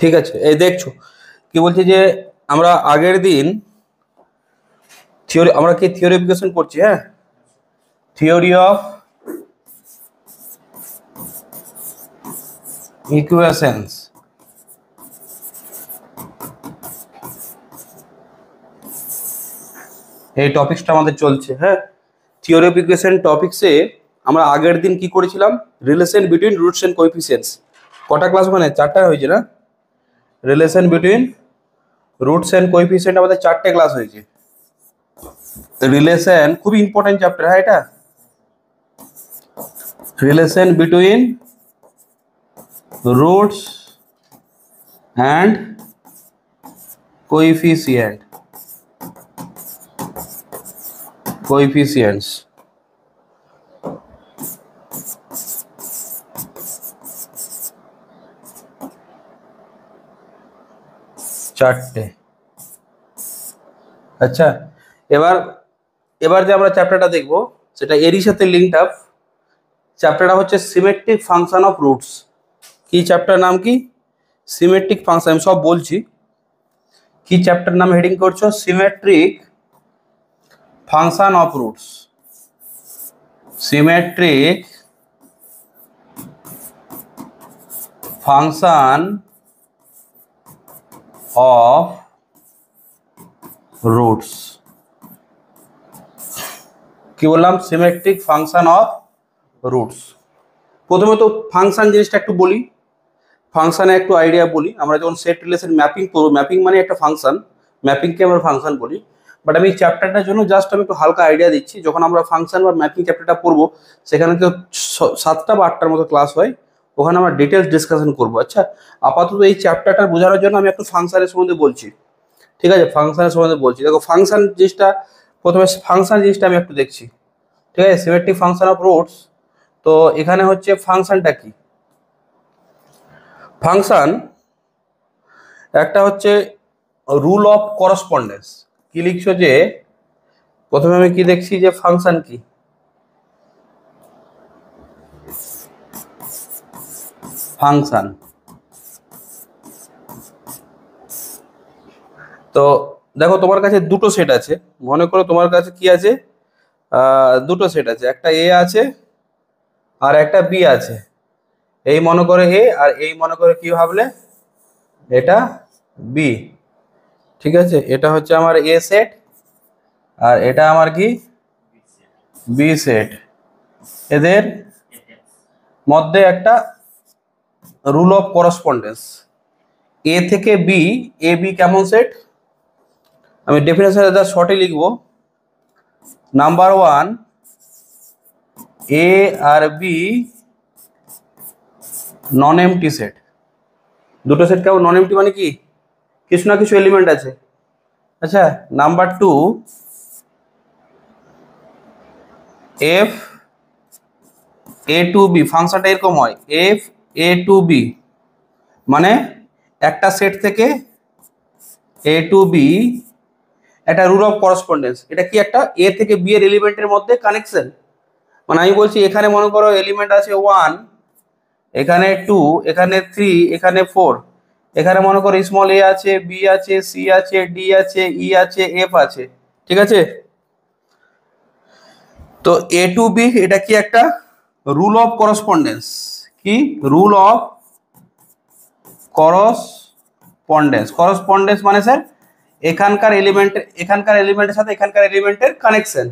ঠিক আছে, এই দেখছো কি বলছি যে আমরা আগের দিন থিওরি, আমরা কি থিওরি এপ্লিকেশন করছি? হ্যাঁ, থিওরি অফ ইকুয়েশনস। এই টপিকসটা আমাদের চলছে। হ্যাঁ, থিওরি অফ ইকুয়েশন টপিকসে আমরা আগের দিন কি করেছিলাম? Relation between roots and coefficients. কটা ক্লাস? মানে 4টা হয়েছে না? Relation between roots and coefficient আমাদের 4টে ক্লাস হয়েছে। রিলেশন খুব ইম্পর্টেন্ট চ্যাপ্টার। হ্যাঁ, এটা relation between roots and coefficients. চারটে। আচ্ছা, এবার এবার যে আমরা চ্যাপ্টারটা দেখবো সেটা এরই সাথে লিঙ্কড আপ। চ্যাপ্টারটা হচ্ছে সিমেট্রিক ফাংশন অফ রুটস। কি চ্যাপ্টার নাম? কি? Symmetric function. আমি সব বলছি। কি চ্যাপ্টার নাম হেডিং করছো? Symmetric function of roots. Symmetric function of roots. কি বললাম? Symmetric function of roots. প্রথমে তো ফাংশন জিনিসটা একটু বলি, ফাংশনে একটু আইডিয়া বলি। আমরা যখন সেট রিলেশন ম্যাপিং করবো, ম্যাপিং মানে একটা ফাংশন, ম্যাপিংকে আমরা ফাংশন বলি। বাট আমি চ্যাপ্টারটার জন্য জাস্ট আমি একটু হালকা আইডিয়া দিচ্ছি। যখন আমরা ফাংশন বা ম্যাপিং চ্যাপ্টারটা পড়বো, সেখানে তো 7টা বা 8টার মতো ক্লাস হয়, ওখানে আমরা ডিটেলস ডিসকাশন করবো। আচ্ছা, আপাতত এই চ্যাপ্টারটা বোঝানোর জন্য আমি একটু ফাংশনের সম্বন্ধে বলছি। ঠিক আছে, ফাংশনের সম্বন্ধে বলছি। দেখো, ফাংশন জিনিসটা, প্রথমে ফাংশন জিনিসটা আমি একটু দেখছি। ঠিক আছে, সিমেট্রিক ফাংশন অফ রুটস। তো এখানে হচ্ছে ফাংশনটা কি? ফাংশন একটা হচ্ছে রুল অফ করসপন্ডেন্স। কি লিখছো? যে প্রথমে আমি কি দেখছি যে ফাংশন কি? ফাংশন। তো দেখো, তোমার কাছে দুটো সেট আছে। মনে করো তোমার কাছে কি আছে? দুটো সেট আছে, একটা এ আছে আর একটা বি আছে। এই মনে করে এ, আর এই মনে করে কি ভাবলে? এটা বি। ঠিক আছে, এটা হচ্ছে আমার এ সেট আর এটা আমার কি? B set. এদের মধ্যে একটা রুল অফ করসপন্ডেন্স। এ থেকে বি, এ বি কেমন সেট? আমি ডেফিনেশনে যা শর্টে লিখবো, নাম্বার 1, এ আর বি নন এমটি সেট। দুটো সেট কেমন? নন এমটি মানে কি? কিছু না কিছু এলিমেন্ট আছে। আচ্ছা, number 2, F A to B. ফাংশনটা এরকম হয়, এফ এ টু বি, মানে একটা সেট থেকে এ টু বি একটা রুল অফ করসপন্ডেন্স। এটা কি? একটা এ থেকে বি এর এলিমেন্টের মধ্যে কানেকশন। মানে আমি বলছি এখানে মনে করো এলিমেন্ট আছে 1, এখানে 2, এখানে 3, এখানে 4, এখানে মনে করো স্মল এ আছে, বি আছে, সি আছে, ডি আছে, ই আছে, এফ আছে। ঠিক আছে, তো এ টু বি এটা কি? একটা রুল অফ করসপন্ডেন্স। কি? Rule of correspondence. করসপন্ডেন্স মানে স্যার এখানকার এলিমেন্টের সাথে এখানকার এলিমেন্টের কানেকশন,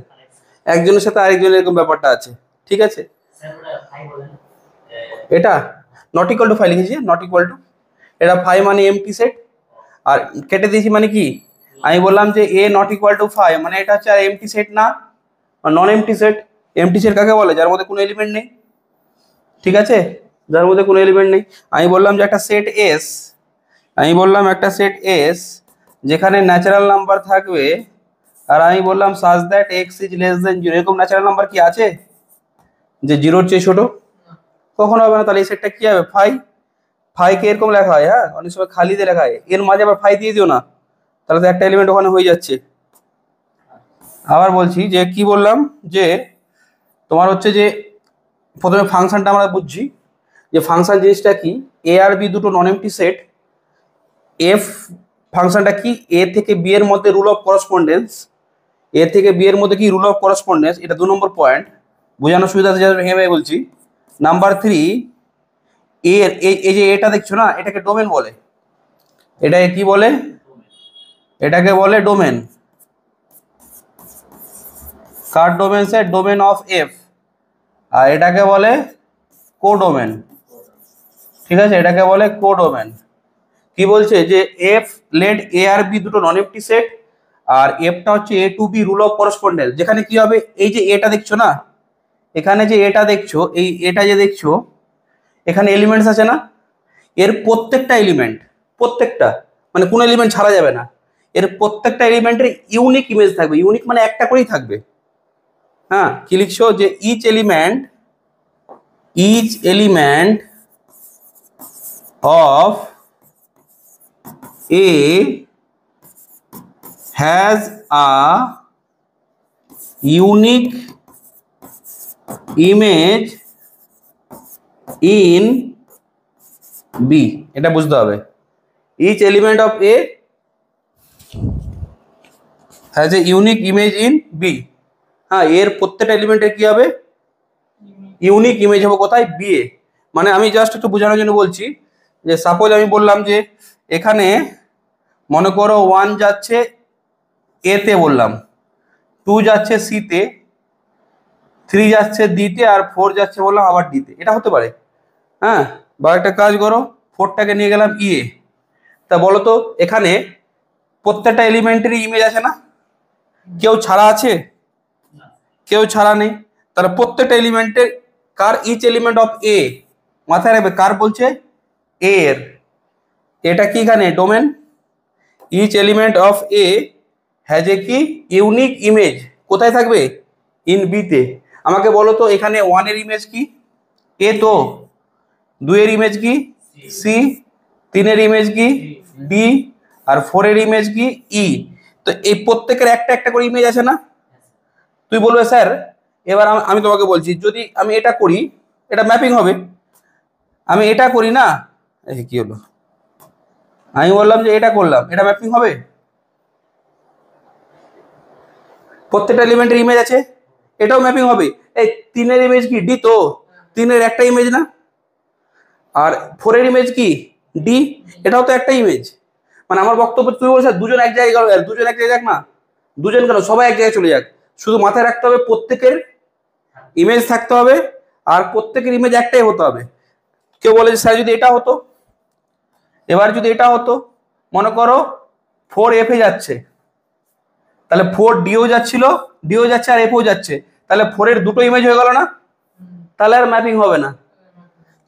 একজনের সাথে আরেকজনের এরকম ব্যাপারটা আছে। ঠিক আছে, এটা নট ইকুয়াল টু 5 লিখেছি। নট ইকুয়াল টু, এটা 5 মানে এমটি সেট, আর কেটে দিয়েছি মানে কি? আমি বললাম যে এ নট ইকুয়াল টু 5 মানে এটা হচ্ছে আর এমটি সেট না, নন এমটি সেট। এমটি সেট কাকে বলে? যার মধ্যে কোনো এলিমেন্ট নেই। ঠিক আছে, যার মধ্যে কোনো এলিমেন্ট নেই। আমি বললাম যে একটা সেট এস, যেখানে ন্যাচারাল নাম্বার থাকবে, আর আমি বললাম such that x is less than 0। এরকম ন্যাচারাল নাম্বার কি আছে যে 0-র চেয়ে ছোট? কখনো হবে না। তাহলে এই সেটটা কি হবে? 5। 5 কে এরকম লেখা হয়, হ্যাঁ, অনেক সময় খালি দিয়ে লেখা হয়, এর মাঝে আবার 5 দিয়ে দিও না, তাহলে তো একটা এলিমেন্ট ওখানে হয়ে যাচ্ছে। আবার বলছি যে কি বললাম, যে তোমার হচ্ছে যে প্রথমে ফাংশনটা আমরা বুঝছি যে ফাংশন জিনিসটা কি। এ আর বি দুটো নন এমটি সেট, এফ ফাংশনটা কি, এ থেকে বি এর মধ্যে রুল অফ করসপন্ডেন্স, এ থেকে বি এর মধ্যে কি রুল অফ করসপন্ডেন্স, এটা 2 নম্বর পয়েন্ট, বোঝানোর সুবিধা ভেঙে ভেঙে বলছি। নাম্বার 3, এর এই যে এটা দেখছো না, এটাকে ডোমেন বলে, এটাকে কি বলে, এটাকে বলে ডোমেন। কার ডোমেন সে ডোমেন অফ এফ, আর এটাকে বলে কোডোমেন। ঠিক আছে, এটাকে বলে কোডোমেন। কি বলছে যে এফ লেট এ আর বি দুটো নন এমপ্টি সেট, আর এফটা হচ্ছে A to B rule of correspondence, যেখানে কি হবে, এই যে এটা দেখছো না, এখানে যে এটা দেখছো, এই এটা যে দেখছো, এখানে এলিমেন্টস আছে না, এর প্রত্যেকটা এলিমেন্ট, প্রত্যেকটা মানে কোনো এলিমেন্ট ছাড়া যাবে না, এর প্রত্যেকটা এলিমেন্টের ইউনিক ইমেজ থাকবে, ইউনিক মানে একটা করেই থাকবে। হ্যাঁ, কি লিখছো যে each element of A has a unique image in B, এটা বুঝতে হবে। each element of A has a unique image in B, হ্যাঁ, এর প্রত্যেকটা এলিমেন্টের কি হবে, ইউনিক ইমেজ হবে কোথায়, বি এ। মানে আমি জাস্ট একটু বোঝানোর জন্য বলছি, যে সাপোজ আমি বললাম যে এখানে মনে করো 1 যাচ্ছে এ তে, বললাম 2 যাচ্ছে সি তে, 3 যাচ্ছে ডি তে, আর 4 যাচ্ছে বললাম আবার ডি তে, এটা হতে পারে। হ্যাঁ, বা একটা কাজ করো, 4টাকে নিয়ে গেলাম ই এ, তা বলো তো এখানে প্রত্যেকটা এলিমেন্টারি ইমেজ আছে না, কেউ ছাড়া আছে, কেউ ছাড়া নেই, তাহলে প্রত্যেকটা এলিমেন্টের কার, ইচ এলিমেন্ট অফ এ, মাথায় রাখবে কার বলছে, এর, এটা কি এখানে domain, each element of A has a কি ইউনিক ইমেজ, কোথায় থাকবে, ইন বি তে। আমাকে বলো তো এখানে 1 এর ইমেজ কি, এ তো, 2 এর ইমেজ কি, সি, 3 এর ইমেজ কি, ডি, আর 4 এর ইমেজ কি, ই। তো এই প্রত্যেকের একটা একটা করে ইমেজ আছে না। তুই বলবে স্যার, এবার আমি তোমাকে বলছি, যদি আমি এটা করি, এটা ম্যাপিং হবে, আমি এটা করি না, এই কি হলো, আমি বললাম যে এটা করলাম, এটা ম্যাপিং হবে, প্রত্যেকটা এলিমেন্টের ইমেজ আছে, এটাও ম্যাপিং হবে। এই 3 এর ইমেজ কি, ডি তো, 3 এর একটা ইমেজ না, আর 4 এর ইমেজ কি, ডি, এটাও তো একটা ইমেজ। মানে আমার বক্তব্য, তুই বলছিস দুজন এক জায়গায় গেল, দুজন এক জায়গায় যাক না, দুজন কেন, সবাই এক জায়গায় চলে যাক, শুধু মাথায় রাখতে হবে প্রত্যেকের ইমেজ থাকতে হবে, আর প্রত্যেকের ইমেজ একটাই হতে হবে। কেউ বলে যে স্যার যদি এটা হতো, এবার যদি এটা হতো, মনে করো 4 এফ এ যাচ্ছে, তাহলে 4 ডিও যাচ্ছিল, ডিও যাচ্ছে আর এফও যাচ্ছে, তাহলে 4 এর দুটো ইমেজ হয়ে গেল না, তাহলে আর ম্যাপিং হবে না।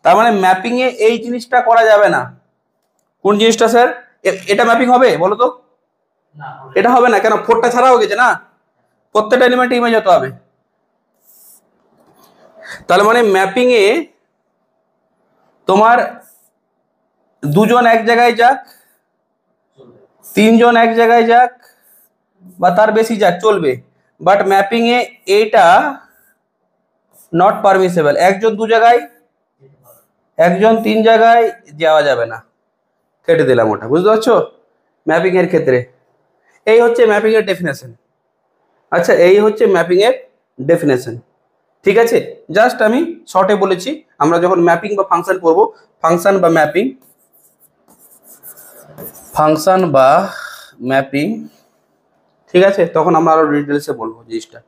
তার মানে ম্যাপিং এ এই জিনিসটা করা যাবে না। কোন জিনিসটা স্যার, এটা ম্যাপিং হবে বলো তো, এটা হবে না, কেন 4টা ছাড়া হয়ে গেছে না, প্রত্যেকটা এলিমেন্ট ইমেজ হতে হবে। তাহলে মানে ম্যাপিং এ তোমার দুজন এক জায়গায় যাক, 3 জন এক জায়গায় যাক, বা তার বেশি যাক চলবে, বাট ম্যাপিং এ এটা নট পারমিসেবল, একজন 2 জায়গায়, একজন 3 জায়গায় যাওয়া যাবে না, কেটে দিলাম ওটা, বুঝতে পারছো ম্যাপিং এর ক্ষেত্রে। এই হচ্ছে ম্যাপিং এর ডেফিনেশন। আচ্ছা, এই হচ্ছে ম্যাপিং এর ডেফিনেশন, ঠিক আছে, জাস্ট আমি শর্টে বলেছি। আমরা যখন ম্যাপিং বা ফাংশন করব, ফাংশন বা ম্যাপিং, ফাংশন বা ম্যাপিং, ঠিক আছে, তখন আমরা আরো ডিটেলসে বলবো জিনিসটা,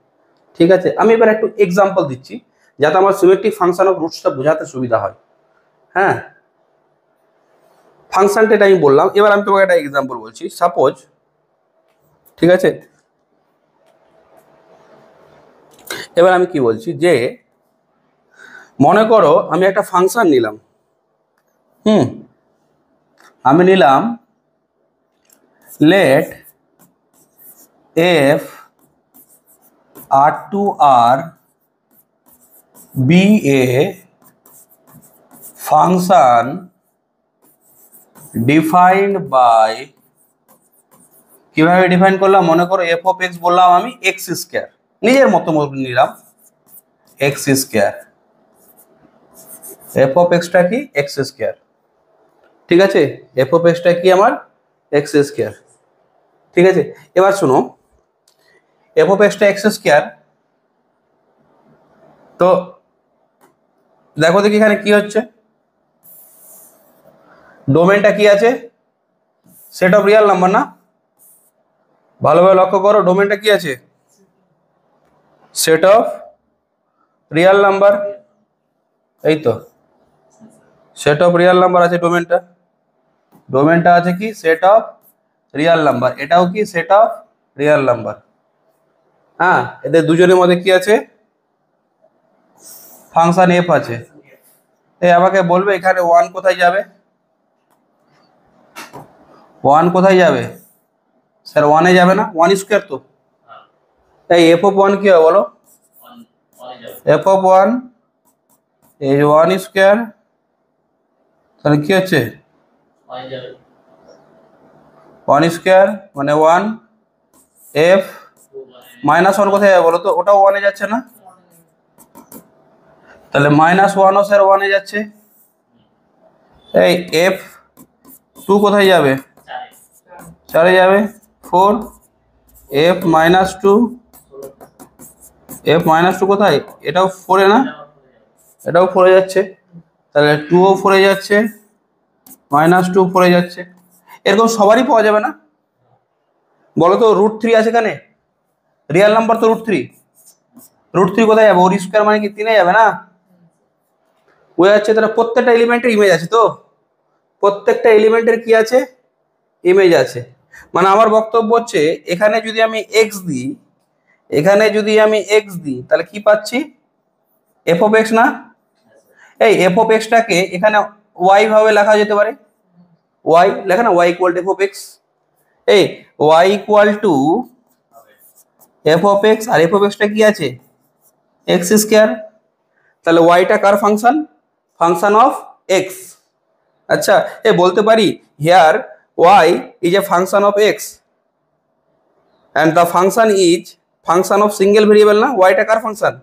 ঠিক আছে। আমি এবার একটু এক্সাম্পল দিচ্ছি, যাতে আমার সিমেট্রিক ফাংশন অফ রুটসটা বোঝাতে সুবিধা হয়। হ্যাঁ, ফাংশনটা এটা আমি বললাম, এবার আমি তোমাকে একটা এক্সাম্পল বলছি। সাপোজ, ঠিক আছে, এবার আমি কি বলছি, যে মনে করো আমি একটা ফাংশন নিলাম, আমি নিলাম let F R to R be a function defined by, কিভাবে ডিফাইন করলাম, মনে করো এফ অফ এক্স বললাম আমি এক্স স্কোয়ার, নিজের মতো নিলাম এক্স স্কোয়ার, এফ অফ এক্সটা কি এক্স স্কোয়ার, ঠিক আছে, এফ অফ এক্সটা কি আমার এক্স স্কোয়ার। ঠিক আছে, এবার শোনো, F of extra x square. তো দেখো দেখি এখানে কি হচ্ছে, ডোমেনটা কি আছে, সেট অফ রিয়েল নাম্বার না? ভালোভাবে লক্ষ্য করো, ডোমেনটা কি আছে, সেট অফ রিয়েল নাম্বার। এই তো সেট অফ রিয়েল নাম্বার আছে ডোমেনটা। ডোমেনটা আছে কি, সেট অফ রিয়েল নাম্বার। এটাও কি সেট অফ রিয়েল নাম্বার। হ্যাঁ, এদের দুজনের মধ্যে কি আছে, ফাংশন এফ আছে। এই আমাকে বলবে এখানে ওয়ান কোথায় যাবে, ওয়ান কোথায় যাবে স্যার? ওয়ানে যাবে না, ওয়ান স্কোয়ার তো। এই এফ অফ ওয়ান কি হবে বলো, এফ অফ ওয়ান এই ওয়ান স্কোয়ার, তাহলে কি হচ্ছে ওয়ান স্কোয়ার মানে ওয়ান। এফ মাইনাস ওয়ান কোথায় যাবে বলো তো, ওটাও ওয়ানে যাচ্ছে না, তাহলে মাইনাস ওয়ানও স্যার ওয়ানে যাচ্ছে। এই এফ টু কোথায় যাবে, চারে যাবে, four. F minus two, F minus two কোথায়, এটাও ফোরে না, এটাও ফোরে যাচ্ছে, তাহলে টুও ফোরে যাচ্ছে, মাইনাস টু ফোরে যাচ্ছে। এরকম সবারই পাওয়া যাবে না বলো তো? রুট থ্রি আছে এখানে, রিয়েল নাম্বার তো রুট থ্রি। রুট থ্রি কোথায় যাবে, ওর স্কোয়ার মানে কি তিনে যাবে না, বোঝা যাচ্ছে? তাহলে প্রত্যেকটা এলিমেন্টের ইমেজ আছে তো, প্রত্যেকটা এলিমেন্টের কি আছে, ইমেজ আছে। মানে আমার বক্তব্য হচ্ছে এখানে যদি আমি এক্স দিই, এখানে যদি আমি এক্স দিই, তাহলে কি পাচ্ছি, এফ অফ এক্স না? এই এফ অফ এক্সটাকে এখানে ওয়াই ভাবে লেখা যেতে পারে, ওয়াই লেখা না, Y equal to F of X. এই Y equal to F of X, আর এফ অফ এক্সটা কি আছে, এক্স স্কোয়ার। তাহলে ওয়াইটা কার ফাংশন, ফাংশন অফ এক্স। আচ্ছা, এ বলতে পারি here Y is a function of X and the function is function of single variable না? ওয়াইটা কার ফাংশন,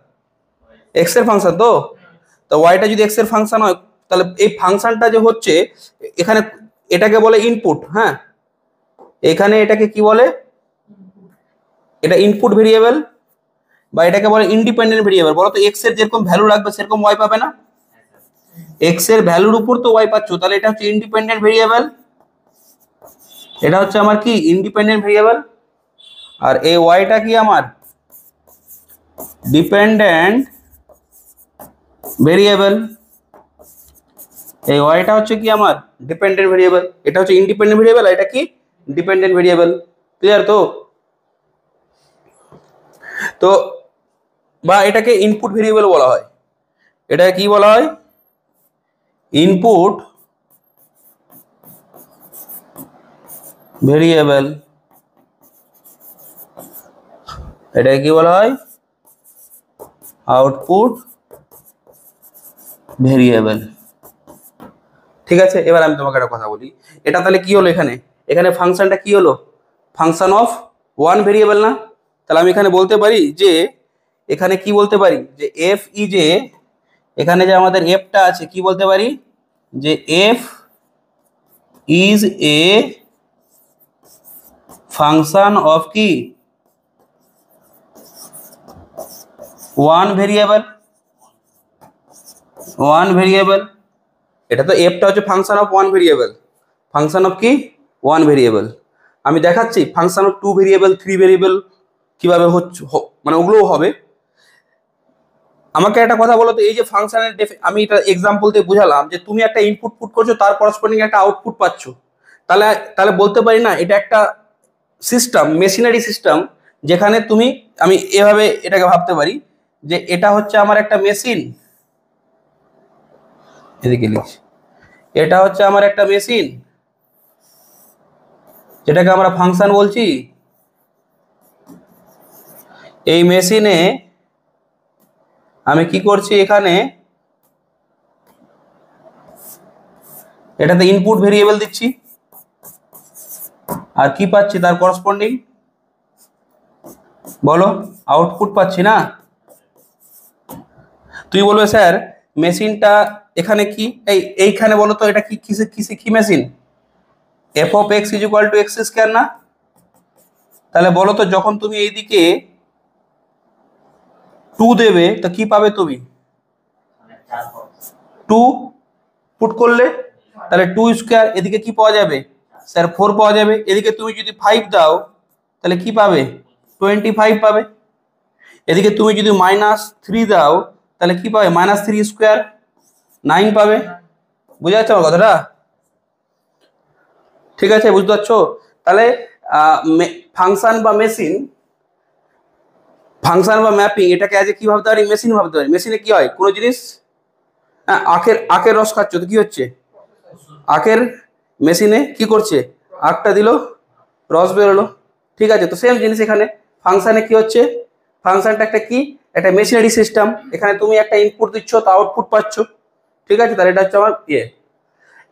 এক্স এর ফাংশন তো। তো ওয়াইটা যদি এক্স এর ফাংশন হয়, তাহলে এই ফাংশনটা যে হচ্ছে এখানে, এটাকে বলে ইনপুট। হ্যাঁ, এখানে এটাকে কি বলে, এটা ইনপুট ভেরিয়েবল, বা এটাকে বলে ইন্ডিপেন্ডেন্ট ভেরিয়েবল। বলো তো, এক্স এর যেরকম ভ্যালু রাখবে সেরকম ওয়াই পাবে না? এক্স এর ভ্যালুর উপর তো ওয়াই পাচ্ছ, তাহলে এটা হচ্ছে ইন্ডিপেন্ডেন্ট ভেরিয়েবল। এটা হচ্ছে আমার কি, ইন্ডিপেন্ডেন্ট ভেরিয়েবল। আর এই ওয়াইটা কি আমার ডিপেন্ডেন্ট ভেরিয়েবল। এই ওয়াইটা হচ্ছে কি আমার ডিপেন্ডেন্ট ভেরিয়েবল, এটা হচ্ছে ইন্ডিপেন্ডেন্ট ভেরিয়েবল, আর এটা কি ডিপেন্ডেন্ট ভেরিয়েবল। ক্লিয়ার তো? তো বা এটাকে ইনপুট ভেরিয়েবল বলা হয়। এটা কি বলা হয়, ইনপুট ভেরিয়েবল। এটা কি বলা হয়, আউটপুট ভেরিয়েবল। ঠিক আছে, এবার আমি তোমাকে একটা কথা বলি, এটা তাহলে কি হলো, এখানে এখানে ফাংশনটা কি হলো, ফাংশন অফ ওয়ান ভেরিয়েবল না? তাহলে আমি এখানে বলতে পারি যে, এখানে কি বলতে পারি যে এফ ই যে, এখানে যে আমাদের এফটা আছে, কি বলতে পারি যে F is a function of কি, ওয়ান ভেরিয়েবল। ওয়ান ভেরিয়েবল, এটা তো এফটা হচ্ছে function of one variable, function of কি ওয়ান ভেরিয়েবল। আমি দেখাচ্ছি function of two variable, three variable কিভাবে হচ্ছে, মানে ওগুলোও হবে। আমাকে একটা কথা বলো তো, এই যে ফাংশনের আমি এটা এক্সাম্পল দিয়ে বুঝালাম যে তুমি একটা ইনপুট পুট করছো, তার করসপন্ডিং একটা আউটপুট পাচ্ছ, তাহলে তাহলে বলতে পারি না এটা একটা সিস্টেম, মেশিনারি সিস্টেম, যেখানে তুমি, আমি এভাবে এটাকে ভাবতে পারি যে এটা হচ্ছে আমার একটা মেশিন, এদিকে লিখছি, এটা হচ্ছে আমার একটা মেশিন যেটাকে আমরা ফাংশন বলছি। এই মেশিনে আমি কি করছি, এখানে এটাতে ইনপুট ভেরিয়েবল দিচ্ছি, আর কি পাচ্ছি তার করসপন্ডিং, বলো আউটপুট পাচ্ছি না? তুই বলবে স্যার মেশিনটা এখানে কি, এইখানে বলো তো এটা কি, কিসে কিসে কি machine, F of x is equal to X square না? তাহলে বলো তো যখন তুমি এইদিকে 2 দেবে তো কি পাবে তুমি? 2 পুট করলে তাহলে 2 স্কোয়ার, এদিকে কি পাওয়া যাবে স্যার? 4 পাওয়া যাবে। এদিকে তুমি যদি 5 দাও তাহলে কি পাবে? 25 পাবে। এদিকে তুমি যদি -3 দাও তাহলে কি পাবে? -3 স্কোয়ার 9 পাবে। বুঝা যাচ্ছে আমার কথাটা? ঠিক আছে, বুঝতে পারছো? তাহলে ফাংশন বা মেশিন, ফাংশন বা ম্যাপিং, এটাকে আজ কি ভাবতে পারি? মেশিন ভাবতে পারি। মেশিনে কি হয়, কোনো জিনিস আখের রস খাচ্ছ তো কি হচ্ছে? আখের মেশিনে কি করছে? আখটা দিল, রস বেরোলো। ঠিক আছে, তো সেম জিনিস এখানে ফাংশনে কি হচ্ছে? ফাংশনটা একটা কি, একটা মেশিনারি সিস্টেম। এখানে তুমি একটা ইনপুট দিচ্ছ তো আউটপুট পাচ্ছ। ঠিক আছে, তাহলে এটা হচ্ছে আমার ইয়ে।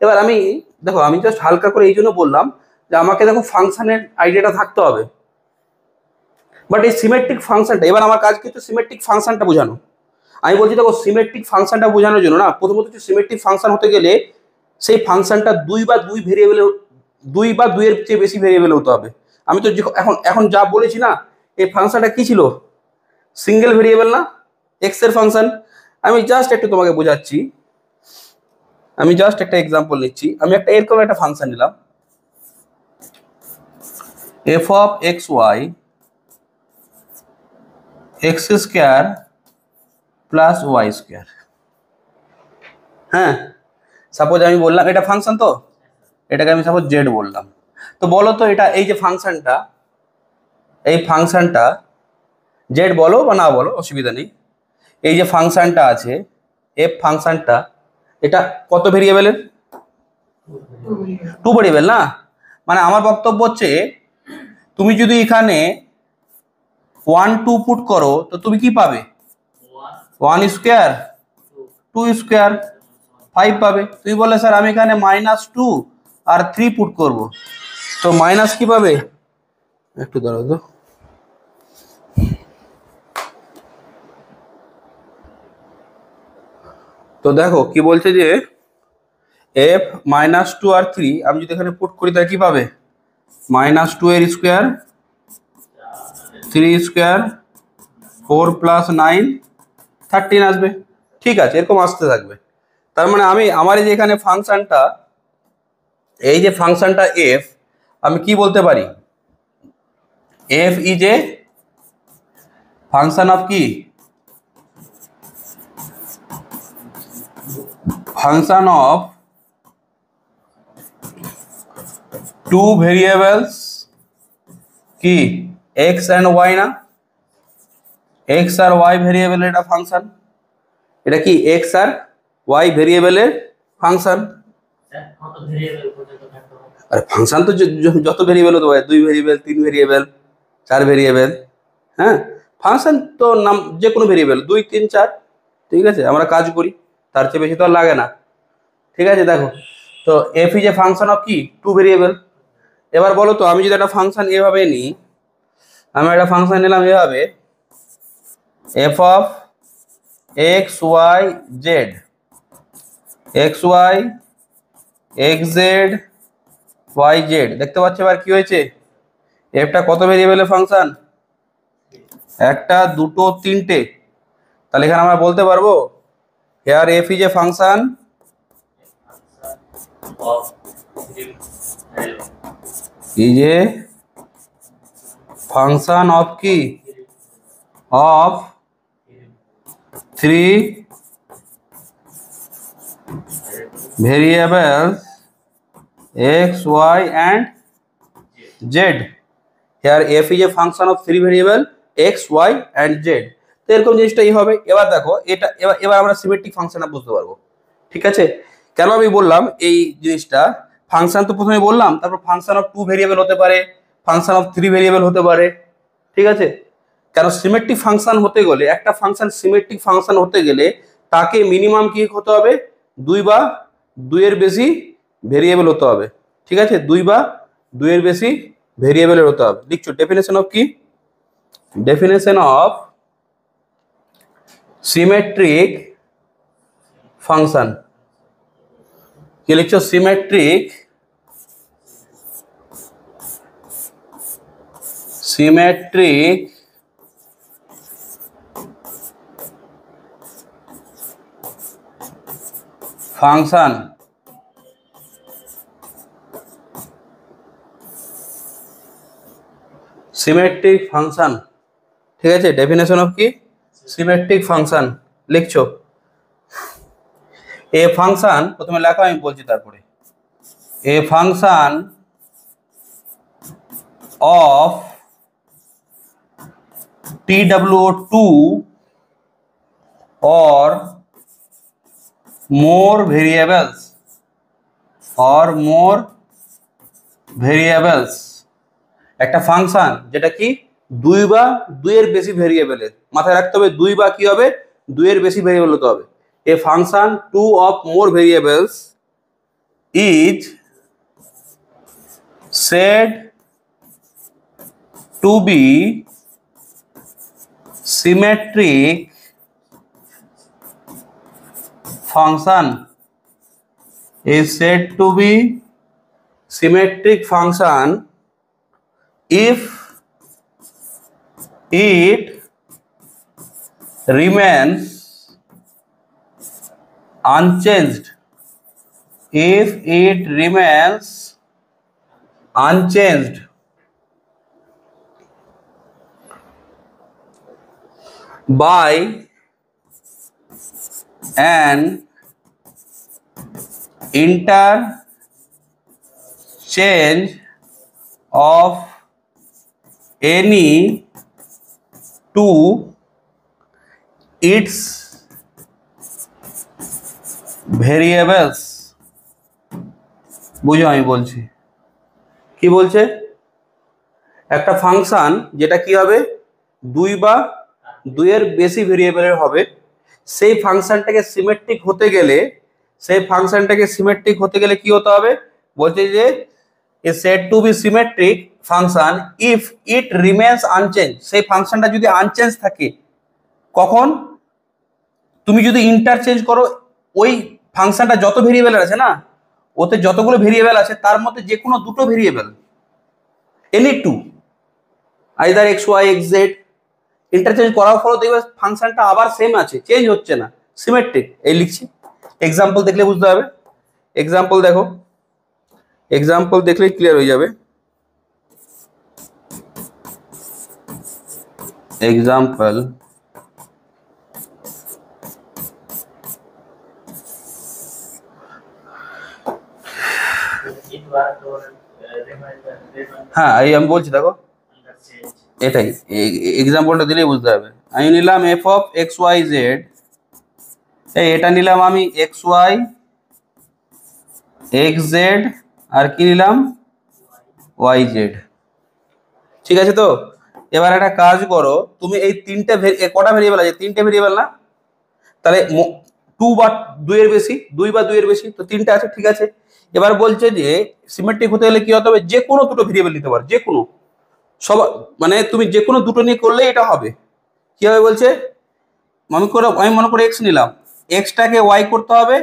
এবার আমি দেখো, আমি জাস্ট হালকা করে এই জন্য বললাম যে আমাকে দেখো ফাংশনের আইডিয়াটা থাকতে হবে। বাট এই সিমেট্রিক ফাংশনটা, এবার আমার কাজ কিন্তু সিমেট্রিক ফাংশনটা বোঝানো। আমি বলছি দেখো, সিমেট্রিক ফাংশনটা বোঝানোর জন্য না, প্রথমত হচ্ছে সিমেট্রিক ফাংশন হতে গেলে সেই ফাংশনটা 2 বা 2 ভেরিয়েবল, 2 বা 2 এর চেয়ে বেশি ভেরিয়েবল হতে হবে। আমি তো এখন এখন যা বলেছি না, এই ফাংশনটা কি ছিল? সিঙ্গেল ভেরিয়েবল না, এক্স এর ফাংশন। আমি জাস্ট একটু তোমাকে বোঝাচ্ছি, আমি জাস্ট একটা এক্সাম্পল নিচ্ছি। আমি একটা এরকম একটা ফাংশন নিলাম, F of X Y X square plus Y square. হ্যাঁ, সাপোজ আমি বললাম এটা ফাংশন, তো এটাকে আমি সাপোজ জেড বললাম। তো বলো তো এটা, এই যে ফাংশনটা, এই ফাংশনটা জেড বলো বা না বলো অসুবিধা নেই। এই যে ফাংশনটা আছে এফ ফাংশনটা, এটা কত ভেরিয়েবলের? 2 ভেরিয়েবল না? মানে আমার বক্তব্য হচ্ছে তুমি যদি এখানে 1 2 পুট করো তো তুমি কি পাবে? 1 স্কোয়ার, 2 স্কোয়ার, 5 পাবে। তুমি বললে স্যার আমি এখানে -2 আর 3 পুট করব, তো মাইনাস কি পাবে? একটু দাঁড়াও তো, তো দেখো কি বলছে যে এফ -2 আর 3 আমি যদি এখানে পুট করি তাহলে কি পাবে? -2 এর স্কোয়ার, 3 স্কোয়ার, 4 + 9 13 আসবে। ঠিক আছে, এরকম আসতে থাকবে। তার মানে আমি আমার এই যে এখানে ফাংশনটা, এই যে ফাংশনটা এফ, আমি কি বলতে পারি? F is a function of কি? ফাংশন অফ 2 ভেরিয়েবলস কি, এক্স অ্যান্ড ওয়াই না? এক্স আর ওয়াই ভেরিয়েবলের এটা ফাংশন। এটা কি এক্স আর ওয়াই ভেরিয়েবলের ফাংশন। আরে ফাংশন তো যত ভেরিয়েবল হতে পারে, 2 ভেরিয়েবল, 3 ভেরিয়েবল, 4 ভেরিয়েবল। হ্যাঁ, ফাংশন তো নাম যে কোনো ভেরিয়েবল 2 3 4। ঠিক আছে, আমরা কাজ করি, তার চেয়ে বেশি তো আর লাগে না। ঠিক আছে, দেখো তো F is a function of কি, 2 ভেরিয়েবল। এবার বলো তো আমি যদি একটা ফাংশন এভাবে নিই, আমি একটা ফাংশন নিলাম এভাবে, F of X Y Z, X Y X Z Y Z. দেখতে পাচ্ছ এবার কি হয়েছে? এফটা কত ভেরিয়েবলের ফাংশন? একটা, দুটো, তিনটে। তাহলে এখানে আমরা বলতে পারবো here F is a function is a function of কি, of 3 variables X Y and Z. Here F is a function of 3 variable X Y and Z. তো এরকম জিনিসটাই হবে। এবার দেখো এটা, এবার আমরা সিমেট্রিক ফাংশনটা বুঝতে পারবো। ঠিক আছে, কেন আমি বললাম এই জিনিসটা? ফাংশন তো প্রথমে বললাম, তারপর ফাংশন অফ 2 ভেরিয়েবল হতে পারে, ফাংশন অফ 3 ভেরিয়েবল হতে পারে। ঠিক আছে, কারণ সিমেট্রিক ফাংশন হতে গেলে, একটা ফাংশন সিমেট্রিক ফাংশন হতে গেলে তাকে মিনিমাম কি হতে হবে? 2 বা 2 এর বেশি ভেরিয়েবল হতে হবে। ঠিক আছে, 2 বা 2 এর বেশি ভেরিয়েবলের হতে হবে। লিখছো ডেফিনেশন অফ কি? ডেফিনেশন অফ সিমেট্রিক ফাংশন কি লিখছো? Symmetric symmetric function symmetric function ঠিক আছে ডেফিনেশন অফ কি সিমেট্রিক ফাংশন লিখছো এ ফাংশন প্রথমে লেখো আমি বলছি তারপরে a function of TW2 or more variables একটা ফাংশন যেটা কি দুই বা দুইয়ের বেশি ভেরিয়েবলের মাথায় রাখতে হবে দুই বা কি হবে দুইয়ের বেশি ভেরিয়েবল হতে হবে a function two of more variables is said to be symmetric function is said to be symmetric function if it remains unchanged by an interchange of any two its variables বুঝো আমি বলছি কি বলছে একটা function যেটা কি হবে দুই বা দুইয়ের বেশি ভেরিয়েবলের হবে সেই ফাংশনটাকে সিমেট্রিক হতে গেলে কি হতে হবে বলছে যে is said to be symmetric function if it remains unchanged সেই ফাংশনটা যদি আনচেঞ্জ থাকে কখন তুমি যদি ইন্টারচেঞ্জ করো ওই ফাংশনটা যত ভেরিয়েবল আছে না ওতে যতগুলো ভেরিয়েবল আছে তার মধ্যে যে কোনো দুটো variable any two either X Y X Z interchange করার ফলে দেখবে ফাংশনটা আবার সেম আছে চেঞ্জ হচ্ছে না সিমেট্রিক এই লিখছি এক্সাম্পল দেখলে বুঝতে হবে এক্সাম্পল দেখো এক্সাম্পল দেখলেই ক্লিয়ার হয়ে যাবে এক্সাম্পল হ্যাঁ এই আমি বলছি দেখো এটাই এক্সাম্পলটা দিলেই বুঝতে হবে আমি নিলাম F of X Y Z এটা নিলাম আমি এক্স ওয়াই এক্স জেড আর কি নিলাম ওয়াই জেড ঠিক আছে তো এবার একটা কাজ করো তুমি এই তিনটে কটা ভেরিয়েবল আছে তিনটে ভেরিয়েবল না তাহলে টু বা দুইয়ের বেশি দুই বা দুইয়ের বেশি তো তিনটে আছে ঠিক আছে এবার বলছে যে সিমেট্রিক হতে গেলে কি হতে হবে যে কোনো দুটো ভেরিয়েবল নিতে পারো যে কোনো সব মানে তুমি যে কোনো দুটো নিয়ে করলে এটা হবে কি হবে বলছে আমি মনে করে এক্স নিলাম এক্সটাকে ওয়াই করতে হবে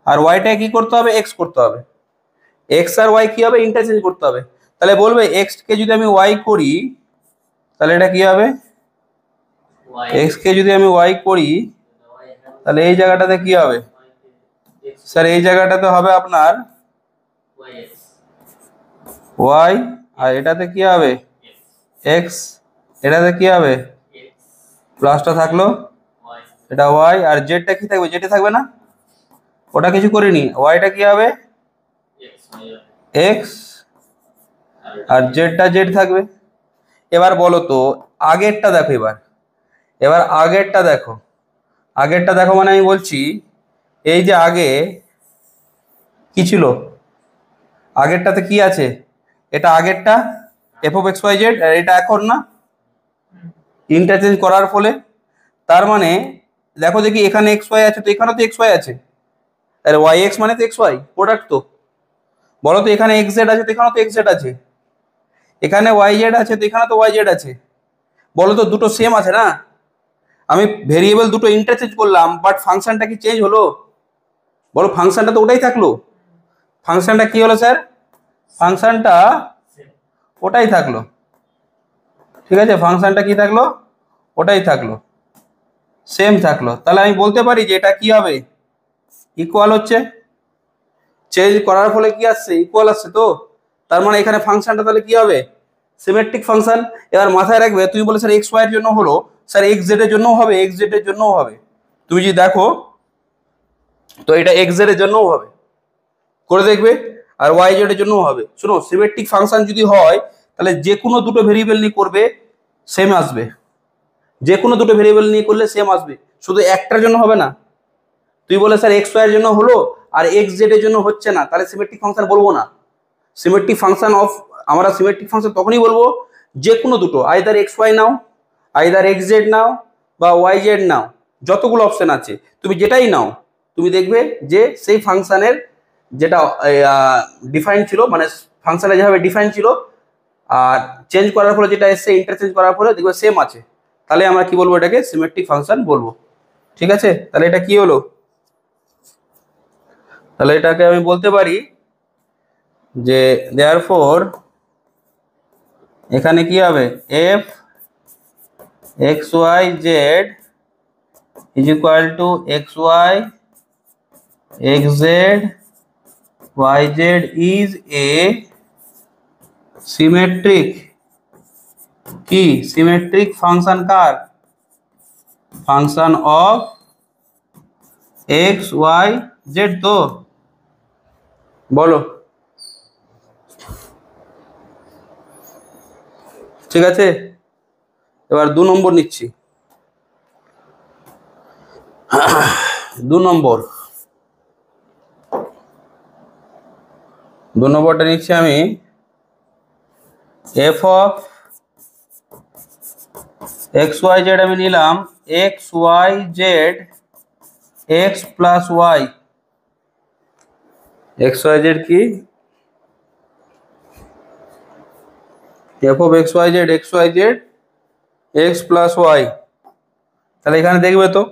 আর ওয়াইটাকে কি করতে হবে এক্স করতে হবে এক্স আর ওয়াই কি হবে ইন্টারচেঞ্জ করতে হবে তাহলে বলবে এক্স কে যদি আমি ওয়াই করি তাহলে এটা কি হবে এক্স কে যদি আমি ওয়াই করি তাহলে এই জায়গাটাতে কি হবে স্যার এই জায়গাটাতে হবে আপনার ওয়াই আর এটাতে কি হবে এক্স এটাতে কি হবে প্লাসটা থাকলো এটা ওয়াই আর জেডটা কি থাকবে জেডে থাকবে না ওটা কিছু করিনি ওয়াইটা কি হবে এক্স আর জেডটা জেড থাকবে এবার বলো তো আগেরটা দেখো এবার আগেরটা দেখো মানে আমি বলছি এই যে আগে কি ছিল আগেরটাতে কি আছে এটা আগেরটা F of X Y Z আর এটা এখন না ইন্টারচেঞ্জ করার ফলে তার মানে দেখো দেখি এখানে এক্স ওয়াই আছে তো এখানেও তো এক্স ওয়াই আছে আর ওয়াই এক্স মানে তো এক্স ওয়াই প্রোডাক্ট তো বলো তো এখানে এক্স জেড আছে তো এখানেও তো এক্স জেড আছে এখানে ওয়াই জেড আছে তো এখানে তো ওয়াই জেড আছে বলো তো দুটো সেম আছে না আমি ভেরিয়েবল দুটো ইন্টারচেঞ্জ করলাম বাট ফাংশনটা কি চেঞ্জ হলো বলো ফাংশনটা তো ওটাই থাকলো ফাংশনটা কি হলো স্যার ফাংশনটা ওটাই থাকলো ঠিক আছে, ফাংশনটা কি থাকলো, ওটাই থাকলো, সেম থাকলো। তাহলে আমি বলতে পারি যে এটা কি হবে, ইকুয়াল হচ্ছে, চেঞ্জ করার ফলে কি আসছে, ইকুয়াল আসছে। তো তার মানে এখানে ফাংশনটা তাহলে কি হবে, সিমেট্রিক ফাংশন। এবার মাথায় রাখবে, তুমি বলে স্যার এক্স ওয়াই এর জন্য হলো, স্যার এক্স জেড এর জন্যও হবে, এক্স জেড এর জন্যও হবে। তুমি যদি দেখো তো এটা এক্স জেড এর জন্যও হবে, করে দেখবে, আর ওয়াই জেড এর জন্যও হবে। শোনো, সিমেট্রিক ফাংশন যদি হয় তাহলে যে কোনো দুটো ভেরিয়েবল নিয়ে করবে সেম আসবে, যে কোনো দুটো ভেরিয়েবল নিয়ে করলে সেম আসবে, শুধু একটার জন্য হবে না। তুই বলে স্যার এক্স ওয়াই এর জন্য হলো আর এক্স জেড এর জন্য হচ্ছে না, তাহলে সিমেট্রিক ফাংশন বলবো না। সিমেট্রিক ফাংশন অফ, আমরা সিমেট্রিক ফাংশন তখনই বলবো যে কোনো দুটো, আইদার এক্স ওয়াই নাও, আইদার এক্স জেড নাও বা ওয়াই জেড নাও, যতগুলো অপশন আছে তুমি যেটাই নাও, তুমি দেখবে যে সেই ফাংশনের যেটা ডিফাইন ছিল, মানে ফাংশনে যেভাবে ডিফাইন ছিল আর চেঞ্জ করার পরে যেটা এসছে, ইন্টারচেঞ্জ করার পরে দেখবে সেম আছে, তাহলে আমরা কি বলবো, এটাকে সিমেট্রিক ফাংশন বলবো। ঠিক আছে, তাহলে এটা কি হলো, তাহলে এটাকে আমি বলতে পারি যে দেয়ারফর এখানে কি হবে, F X Y Z is equal to X Y X Z Y Z is a symmetric, কি সিমেট্রিক ফাংশন, কার, function of X Y Z. তো বলো, ঠিক আছে। এবার 2 নম্বর নিচ্ছি, 2 নম্বরটা নিচ্ছি আমি, F of X Y Z আমি নিলাম X Y Z X plus Y, X Y Z কি, F of X Y Z X plus Y. তাহলে এখানে দেখবে তো,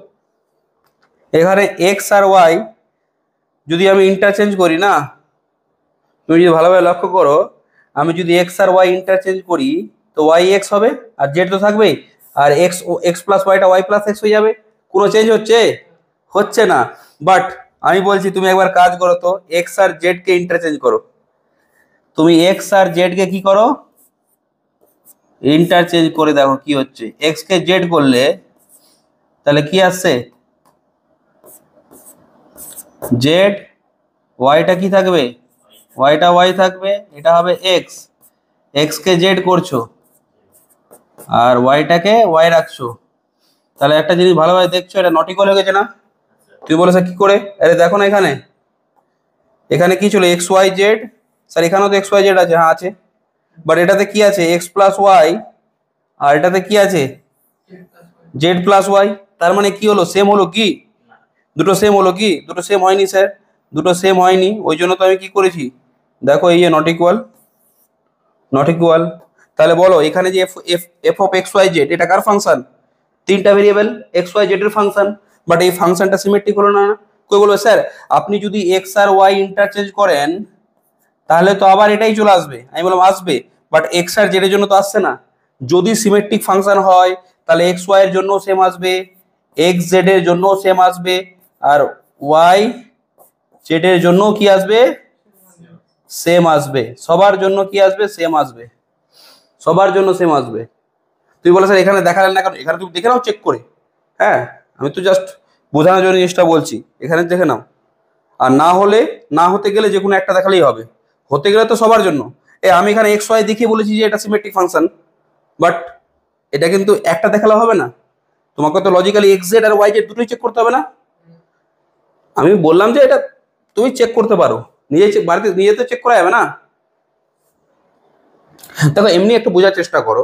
এখানে এক্স আর ওয়াই যদি আমি ইন্টারচেঞ্জ করি না, তুমি যদি ভালোভাবে লক্ষ্য করো, আমি যদি এক্স আর ওয়াই ইন্টারচেঞ্জ করি তো ওয়াই এক্স হবে আর জেড তো থাকবেই, আর এক্স এক্স প্লাস ওয়াইটা ওয়াই প্লাস এক্স হয়ে যাবে। কোনো চেঞ্জ হচ্ছে, হচ্ছে না। বাট আমি বলছি তুমি একবার কাজ করো তো, এক্স আর জেড কে ইন্টারচেঞ্জ করো, তুমি এক্স আর জেড কে কি করো, ইন্টারচেঞ্জ করে দেখো কি হচ্ছে। এক্স কে জেড করলে তাহলে কি আসছে, জেড, ওয়াইটা কি থাকবে, ওয়াইটা ওয়াই থাকবে, এটা হবে এক্স, এক্স কে জেড করছো আর ওয়াইটাকে ওয়াই রাখছো। তাহলে একটা জিনিস ভালোভাবে দেখছো, এটা নট ইকুয়াল হয়ে গেছে না। তুই বলেছ কি করে, আরে দেখো না, এখানে এখানে কি ছিল, এক্স ওয়াই জেড, স্যার এখানেও তো এক্স ওয়াই জেড আছে, হ্যাঁ আছে, বাট এটাতে কি আছে, এক্স প্লাস ওয়াই, আর এটাতে কি আছে, জেড প্লাস ওয়াই। তার মানে কি হলো, সেম হলো কি, দুটো সেম হলো কি, দুটো সেম হয়নি স্যার, দুটো সেম হয়নি, ওই জন্য তো আমি কি করেছি, দেখো এই যে নট ইকুয়াল, নট ইকুয়াল। তাহলে বলো এখানে যে F F F of X Y Z, এটা কার ফাংশন, তিনটা ভেরিয়েবল এক্স ওয়াই জেড এর ফাংশন, বাট এই ফাংশনটা সিমেট্রিক হলো না। কই বলবো স্যার, আপনি যদি এক্স আর ওয়াই ইন্টারচেঞ্জ করেন তাহলে তো আবার এটাই চলে আসবে, আমি বললাম আসবে, বাট এক্স আর জেড এর জন্য তো আসছে না। যদি সিমেট্রিক ফাংশন হয় তাহলে এক্স ওয়াই এর জন্য সেম আসবে, এক্স জেড এর জন্য সেম আসবে, আর ওয়াই জেড এর জন্য কি আসবে, সেম আসবে, সবার জন্য কি আসবে, সেম আসবে, সবার জন্য সেম আসবে। তুই বলে স্যার এখানে দেখালেন না, কারণ এখানে তুমি দেখে নাও চেক করে, হ্যাঁ আমি তো জাস্ট বোঝানোর জন্য জিনিসটা বলছি, এখানে দেখে নাও। আর না হলে, না হতে গেলে যে কোনো একটা দেখালেই হবে, হতে গেলে তো সবার জন্য। আমি এখানে এক্স ওয়াই দেখিয়ে বলেছি যে এটা সিমেট্রিক ফাংশন, বাট এটা কিন্তু একটা দেখালে হবে না, তোমাকে তো লজিক্যালি এক্স জেড আর ওয়াই জেড দুটোই চেক করতে হবে না। আমি বললাম যে এটা তুমি চেক করতে পারো, নিজে বাড়িতে নিজে তো চেক করা যাবে না। দেখো এমনি একটু বোঝার চেষ্টা করো,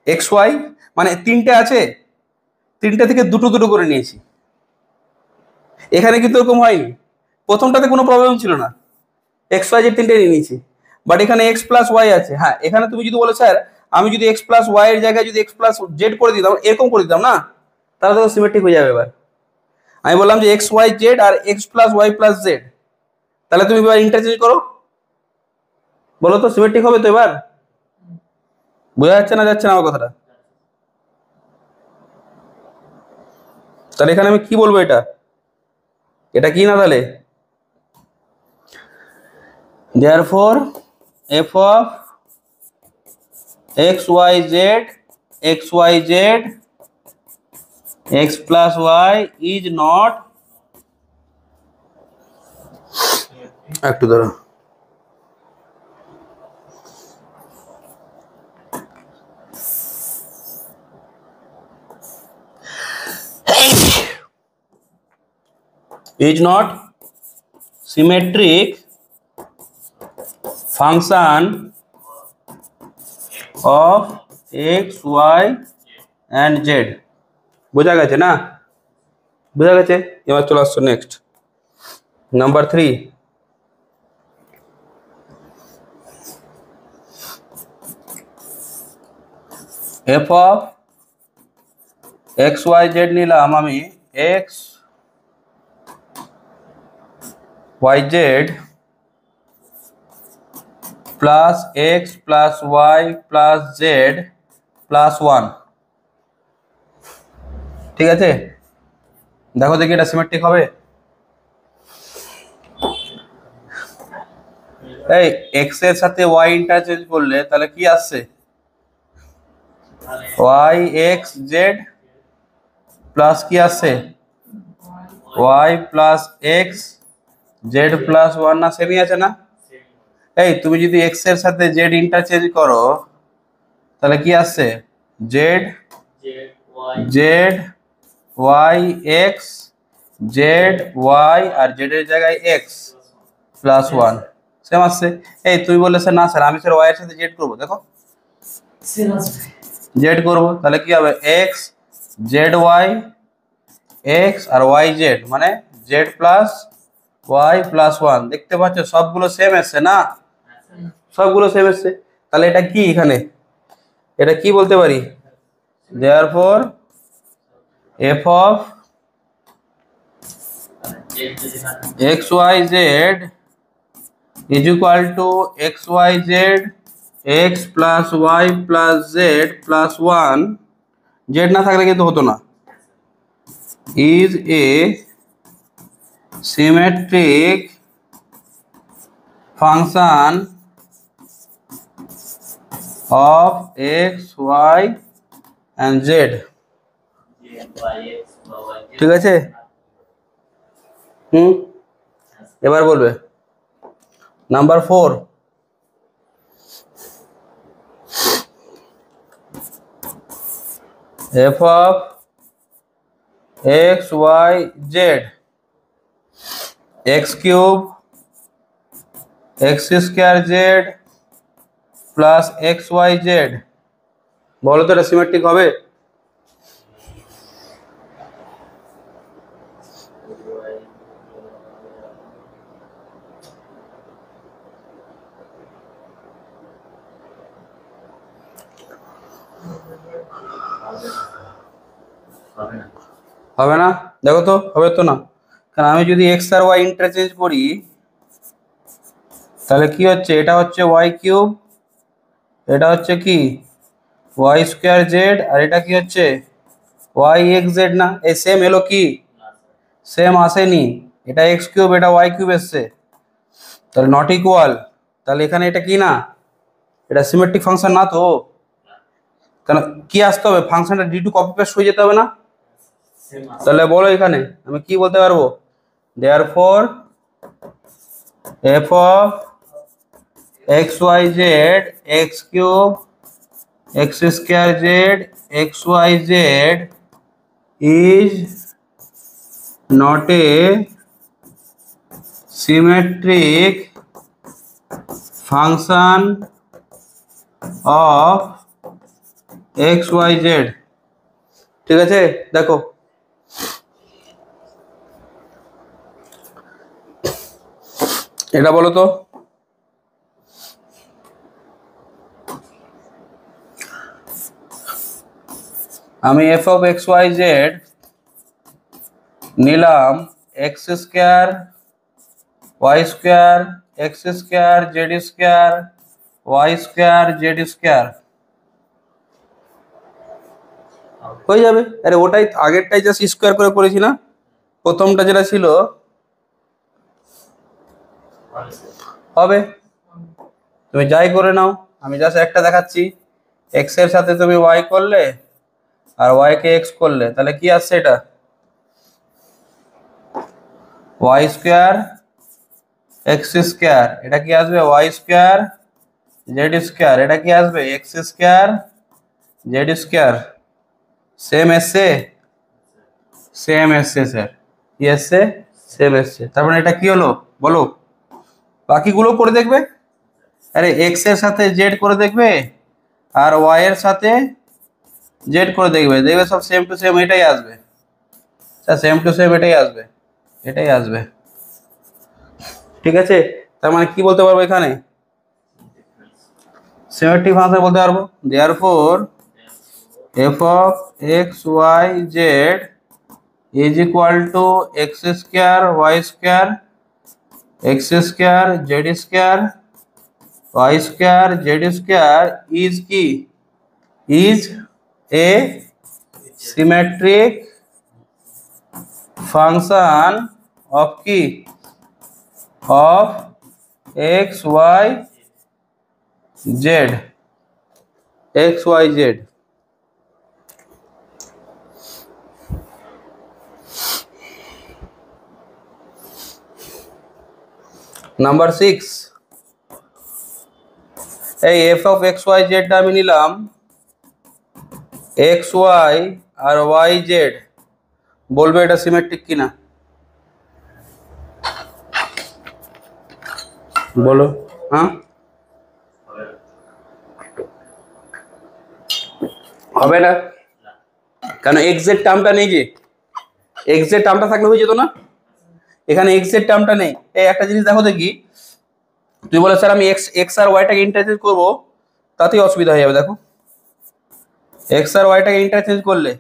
এক্স ওয়াই মানে তিনটে আছে, তিনটে থেকে দুটো দুটো করে নিয়েছি, এখানে কিন্তু এরকম হয়নি, প্রথমটাতে কোনো প্রবলেম ছিল না, এক্স ওয়াই জেড তিনটে নিয়ে নিয়েছি, বাট এখানে এক্স প্লাস ওয়াই আছে। হ্যাঁ এখানে তুমি যদি বলো স্যার আমি যদি এক্স প্লাস ওয়াই এর জায়গায় যদি এক্স প্লাস জেড করে দিতাম, এরকম করে দিতাম না, তাহলে তো সিমেট্রিক হয়ে যাবে। এবার আমি বললাম যে এক্স ওয়াই জেড আর X plus Y plus Z, তাহলে তুমি এবার ইন্টারচেঞ্জ করো, বলো তো সিমেট্রিক হবে তো এবার। বোঝা যাচ্ছে না যাচ্ছে না আমার কথাটা? তাহলে এখানে আমি কি বলবো, এটা এটা কি না তাহলে? Therefore F of X Y Z X plus Y is not, একটু ধরো, is not symmetric function of x, y and z। বোঝা গেছে না? বোঝা গেছে? এবার চলে আসছো next, number 3। F of X Y Z নিলাম আমি, X Y Z plus X plus Y plus Z plus 1। ঠিক আছে, দেখো দেখি এটা সিমেট্রিক হবে। এই এক্স এর সাথে ওয়াই ইন্টারচেঞ্জ করলে তাহলে কি আসছে? ওয়াই এক্স জেড প্লাস কি আসছে? Y plus X Z plus 1 না? সেমই আছে না? এই তুমি যদি এক্স এর সাথে জেড ইন্টারচেঞ্জ করো তাহলে কি আসছে? Z Z Y X Z Y আর জেড এর জায়গায় এক্স প্লাস 1 সেম আসছে। এই তুমি বললে স্যার না স্যার আমি স্যার ওয়াই এর সাথে জেড করবো, দেখো জেড করবো তাহলে কি হবে? এক্স জেড ওয়াই এক্স আর ওয়াই জেড মানে জেড প্লাস ওয়াই প্লাস 1। দেখতে পাচ্ছ সবগুলো সেম এসছে না? সবগুলো সেম এসছে। তাহলে এটা কি এখানে, এটা কি বলতে পারি? Therefore F of X Y Z is equal to X Y Z X plus Y plus Z plus 1, Z না থাকলে কিন্তু হতো না, is a symmetric function of x, y and z। ঠিক আছে? এবার বলবে number 4। f of x, y, z x cube X square Z plus X Y Z, বলো তো এটা সিমেট্রিক হবে? হবে না? দেখো তো হবে তো না, কারণ আমি যদি এক্স আর ওয়াই ইন্টারচেঞ্জ করি তাহলে কি হচ্ছে? এটা হচ্ছে ওয়াই কিউব, এটা হচ্ছে কি ওয়াই স্কোয়ার জেড, আর এটা কি হচ্ছে ওয়াই এক্স জেড না? এই সেম এলো কি? সেম আসেনি, এটা এক্স কিউব এটা ওয়াই কিউব এসছে, তাহলে নট ইকুয়াল। তাহলে এখানে এটা কি না? এটা সিমেট্রিক ফাংশন না তো। কারণ কি আসতে হবে? ফাংশনটা ডি টু কপি পেস্ট হয়ে যেতে হবে না? তাহলে বলো এখানে আমি কি বলতে পারবো? Therefore F of X Y Z X cube X square Z X Y Z is not a symmetric function of X Y Z. ঠিক আছে, দেখো এটা বলো তো। আমি F of X Y Z নিলাম X square Y square X square Z square Y square Z square হয়ে যাবে। আরে ওটাই আগেরটাই জাস্ট স্কোয়ার করে করেছি না, প্রথমটা যেটা ছিল হবে। তুমি যাই করে নাও, আমি জাস্ট একটা দেখাচ্ছি। এক্স এর সাথে তুমি ওয়াই করলে আর ওয়াই কে এক্স করলে, তাহলে কি আসছে এটা? Y square X square. এটা কি আসবে? Y square Z square. এটা কি আসবে? X square Z square. Same এসছে, সেম এসছে স্যার। কি এসছে? সেম এসছে। তার মানে এটা কি হলো বলো? বাকিগুলো করে দেখবে। আরে এক্স এর সাথে জেড করে দেখবে আর ওয়াই এর সাথে জেড করে দেখবে, দেখবে সব সেম টু সেম এটাই আসবে। স্যার সেম টু সেম এটাই আসবে, এটাই আসবে। ঠিক আছে, তার মানে কি বলতে পারবো এখানে? সিমেট্রিক ফাংশন বলতে পারবো। Therefore F of X Y Z is equal to X square Y square X square Z square Y square Z square is কি? Is a symmetric function of কি? Of X Y Z. X Y Z. Number 6, এই F of X Y জেডটা আমি নিলাম X Y আর Y Z, বলবে এটা symmetric কিনা বলো। হ্যাঁ, হবে না। কেন? এক্স জেড টার্মটা নেই যে, এক্স জেড টার্মটা থাকলে হয়ে যেত না, এখানে এক্স জেড টার্মটা নেই। এই একটা জিনিস দেখো দেখি, তুই বলে স্যার আমি এক্স এক্স আর ওয়াইটাকে ইন্টারচেঞ্জ করবো, তাতেই অসুবিধা হয়ে যাবে। দেখো এক্স আর ওয়াইটাকে ইন্টারচেঞ্জ করলে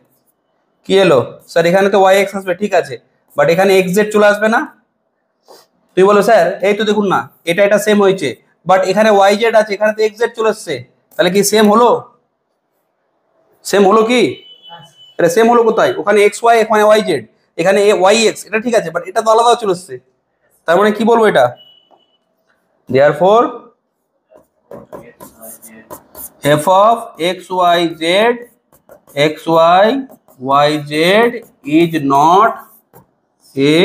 কি এলো? স্যার এখানে তো ওয়াই এক্স আসবে, ঠিক আছে, বাট এখানে এক্স জেড চলে আসবে না। তুই বলো স্যার এই তো দেখুন না, এটা এটা সেম হয়েছে, বাট এখানে ওয়াই জেড আছে, এখানে তো এক্স জেড চলে আসছে, তাহলে কি সেম হলো? সেম হলো কি? এটা সেম হলো কোথায়? ওখানে এক্স ওয়াই, এখানে ওয়াই জেড, এখানে ওয়াই এক্স, এটা ঠিক আছে, বাট এটা তো আলাদা চলে আসছে। তার মানে কি বলবো এটা? Therefore F of X Y Z X Y Y Z is not a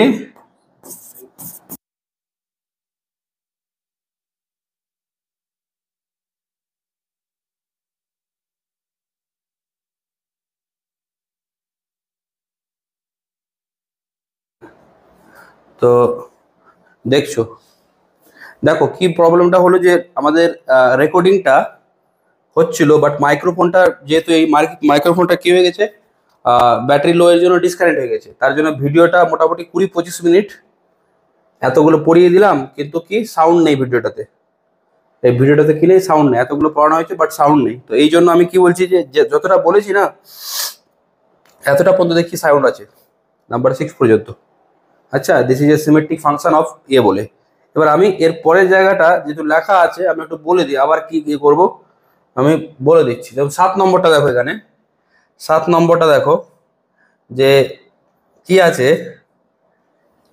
তো দেখছো, দেখো কি প্রবলেমটা হলো যে আমাদের রেকর্ডিংটা হচ্ছিল, বাট মাইক্রোফোনটা যেহেতু এই মাইক্রোফোনটা কি হয়ে গেছে, ব্যাটারি লো এর জন্য ডিসকানেক্ট হয়ে গেছে, তার জন্য ভিডিওটা মোটামুটি 20-25 মিনিট এতগুলো পড়িয়ে দিলাম, কিন্তু কি সাউন্ড নেই ভিডিওটাতে। এই ভিডিওটাতে কি নেই? সাউন্ড নেই। এতগুলো পড়ানো হয়েছে বাট সাউন্ড নেই। তো এই জন্য আমি কি বলছি যে যতটা বলেছি না, এতটা পর্যন্ত দেখি সাউন্ড আছে, নাম্বার 6 পর্যন্ত। আচ্ছা, this is a symmetric function of এ বলে। এবার আমি এর পরের জায়গাটা যেহেতু লেখা আছে, আমি একটু বলে দিই আবার কি কি করব, আমি বলে দিচ্ছি। যেমন 7 নম্বরটা দেখো, এখানে 7 নম্বরটা দেখো যে কি আছে,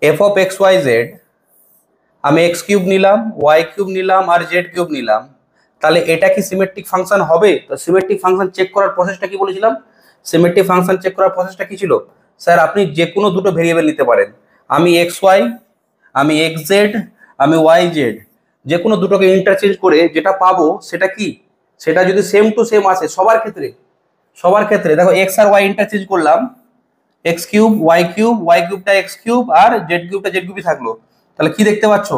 F of X Y Z, আমি এক্স কিউব নিলাম, ওয়াই কিউব নিলাম আর জেড কিউব নিলাম, তাহলে এটা কি সিমেট্রিক ফাংশন হবে? তো সিমেট্রিক ফাংশন চেক করার প্রসেসটা কি বলেছিলাম? সিমেট্রিক ফাংশন চেক করার প্রসেসটা কি ছিল? স্যার আপনি যে কোনো দুটো ভেরিয়েবল নিতে পারেন, আমি এক্স ওয়াই, আমি এক্স জেড, আমি ওয়াই জেড, যে কোনো দুটোকে ইন্টারচেঞ্জ করে যেটা পাবো সেটা কি, সেটা যদি সেম টু সেম আসে সবার ক্ষেত্রে, সবার ক্ষেত্রে দেখো এক্স আর ওয়াই ইন্টারচেঞ্জ করলাম, এক্স কিউব ওয়াই কিউবটা এক্স কিউব আর জেড কিউবটা জেড কিউবই থাকলো, তাহলে কি দেখতে পাচ্ছ?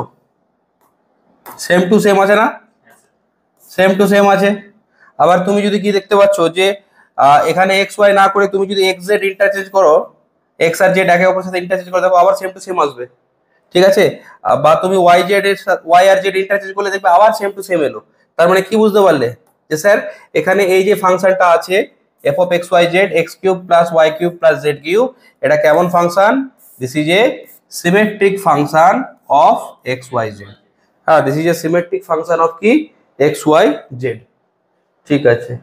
সেম টু সেম আছে না? সেম টু সেম আছে। আবার তুমি যদি কি দেখতে পাচ্ছ যে এখানে এক্স ওয়াই না করে তুমি যদি এক্স জেড ইন্টারচেঞ্জ করো, এক্স আর জেড একে অপরের সাথে ইন্টারচেঞ্জ করে দেখো আবার সেম টু সেম আসবে, ঠিক আছে। বা তুমি ওয়াই জেড এর সাথে ওয়াই আর জেড ইন্টারচেঞ্জ করলে দেখবে আবার সেম টু সেম এলো। তার মানে কি বুঝতে পারলে? যে স্যার এখানে এই যে ফাংশনটা আছে F of X Y Z X cube plus Y cube plus Z cube, এটা কেমন ফাংশন? This is a symmetric function of X Y Z. হ্যাঁ, this is a symmetric function of কি? X Y Z. ঠিক আছে,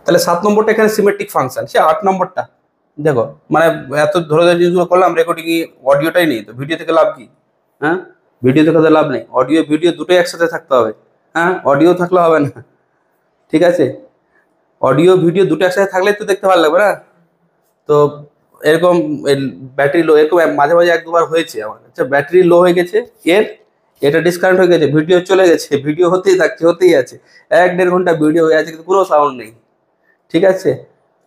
তাহলে 7 নম্বরটা এখানে সিমেট্রিক ফাংশন, সে 8 নম্বরটা দেখো, মানে এত ধরে ধরে জিনিসগুলো করলাম, রেকর্ডিং অডিওটাই নেই, তো ভিডিও থেকে লাভ কি? হ্যাঁ, ভিডিও থেকে লাভ নেই, অডিও ভিডিও দুটোই একসাথে থাকতে হবে। হ্যাঁ, অডিও থাকলে হবে না, ঠিক আছে, অডিও ভিডিও দুটো একসাথে থাকলে তো দেখতে ভালো লাগবে না। তো এরকম ব্যাটারি লো, এরকম মাঝে মাঝে 1-2 বার হয়েছে আমার, আচ্ছা ব্যাটারি লো হয়ে গেছে এর, এটা ডিসকানেক্ট হয়ে গেছে, ভিডিও চলে গেছে, ভিডিও হতেই থাকছে হতেই আছে, 1-1.5 ঘন্টা ভিডিও হয়ে আছে কিন্তু কোনো সাউন্ড নেই, ঠিক আছে।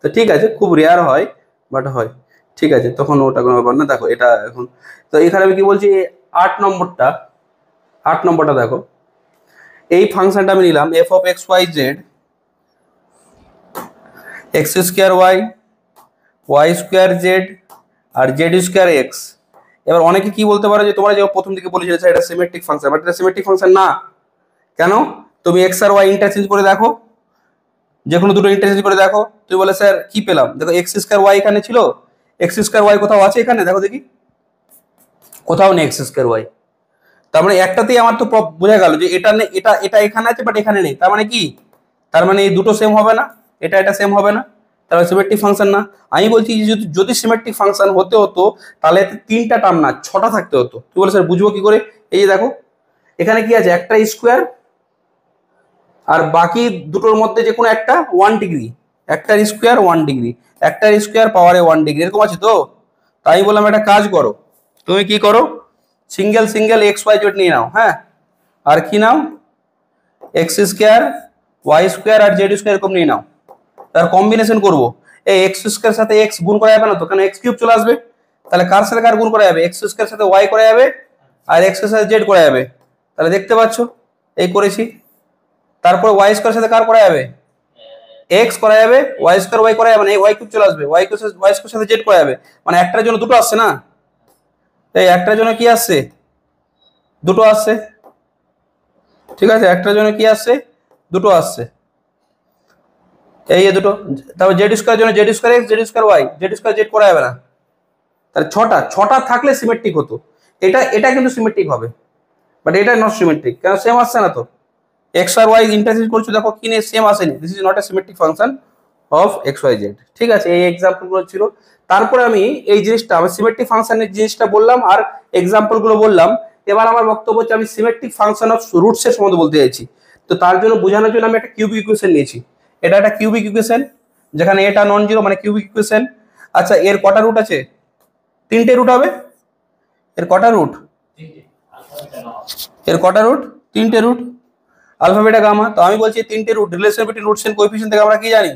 তো ঠিক আছে, খুব রেয়ার হয় বাট হয়, ঠিক আছে, তখন ওটা কোনো ব্যাপার না। দেখো এটা এখন, তো এখানে আমি কি বলছি, 8 নম্বরটা, 8 নম্বরটা দেখো, এই ফাংশনটা আমি নিলাম F of X Y Z X square Y Y square Z আর জেড স্কোয়ার এক্স। এবার অনেকে কি বলতে পারো যে তোমরা যে প্রথম দিকে বলেছিলে স্যার এটা সিমেট্রিক ফাংশন, বাট এটা সিমেট্রিক ফাংশন না। কেন? তুমি এক্স আর ওয়াই ইন্টারচেঞ্জ করে দেখো, যে কোনো দুটো ইন্টারচেঞ্জ করে দেখো, তুই বলে স্যার কি পেলাম, দেখো এক্স স্কোয়ার ওয়াই এখানে ছিল, এক্স স্কোয়ার ওয়াই কোথাও আছে এখানে, দেখো দেখি, কোথাও নেই এক্স স্কোয়ার ওয়াই। তার মানে একটাতেই আমার তো বোঝা গেল যে এটা নেই, এটা এটা এখানে আছে বাট এখানে নেই, তার মানে কি, তার মানে এই দুটো সেম হবে না, এটা এটা সেম হবে না, তাহলে সিমেট্রিক ফাংশন না। আমি বলছি যে যদি সিমেট্রিক ফাংশন হতে হতো তাহলে 3টা টার্ম না 6টা থাকতে হতো। তুই বলে স্যার বুঝবো কি করে? এই যে দেখো এখানে কি আছে, একটা স্কোয়ার আর বাকি দুটোর মধ্যে যে কোনো একটা 1 ডিগ্রি, একটার স্কোয়ার 1 ডিগ্রি, একটার স্কোয়ার পাওয়ারে 1 ডিগ্রি, এরকম আছে তো। তাই বললাম একটা কাজ করো, তুমি কি করো, single single X Y Z নিয়ে নাও, হ্যাঁ, আর কি নাও, এক্স স্কোয়ার ওয়াই স্কোয়ার আর জেড স্কোয়ার এরকম নিয়ে নাও, তার কম্বিনেশন করবো। এই এক্স স্কোয়ার সাথে এক্স গুণ করা যাবে না তো, কারণ এক্স কিউব চলে আসবে, তাহলে কার সাথে কার গুণ করা যাবে, এক্স স্কোয়ার সাথে ওয়াই করা যাবে আর এক্স এর সাথে জেড করা যাবে, তাহলে দেখতে পাচ্ছ এই করেছি। তারপরে ওয়াই স্কোয়ার সাথে কার করা যাবে, এক্স করা যাবে, ওয়াই স্কোয়ার ওয়াই করা যাবে না, এই ওয়াই কিউব চলে আসবে, ওয়াই স্কোয়ার সাথে জেড করা যাবে, মানে একটার জন্য দুটো আসছে না, এই একটার জন্য কি আসছে, দুটো আসছে, ঠিক আছে, একটার জন্য কি আসছে, দুটো আসছে, এই যে দুটো। তারপর জেড স্কোয়ার জন্য Z square X Z square Y, Z square Z করা যাবে না, তাহলে 6টা, 6টা থাকলে সিমেট্রিক হতো। এটা এটা কিন্তু সিমেট্রিক হবে, বাট এটা নট সিমেট্রিক, কেন সেম আসছে না তো, এক্স আর ওয়াই ইন্টারচেঞ্জ করছো, দেখো কি নেই, সেম আসেনি, this is not a symmetric function of X Y Z, ঠিক আছে। এই এক্সাম্পল গুলো ছিল। তারপরে আমি এই জিনিসটা, আমি সিমেট্রিক ফাংশনের জিনিসটা বললাম আর এক্সাম্পল গুলো বললাম। এবার আমার বক্তব্য হচ্ছে আমি সিমেট্রিক ফাংশন অফ রুটস এর সম্বন্ধে বলতে চাইছি। তো তার জন্য বোঝানোর জন্য আমি একটা কিউবিক ইকুয়েশন নিয়েছি, এটা একটা কিউবিক ইকুয়েশন, যেখানে এটা নন জিরো মানে কিউবিক ইকুয়েশন। আচ্ছা এর কটা রুট আছে, 3টে রুট হবে, এর কটা রুট, এর কটা রুট, 3টে রুট, আলফা বিটা গামা। তো আমি বলছি 3টে root, relation between roots and coefficient থেকে আমরা কি জানি,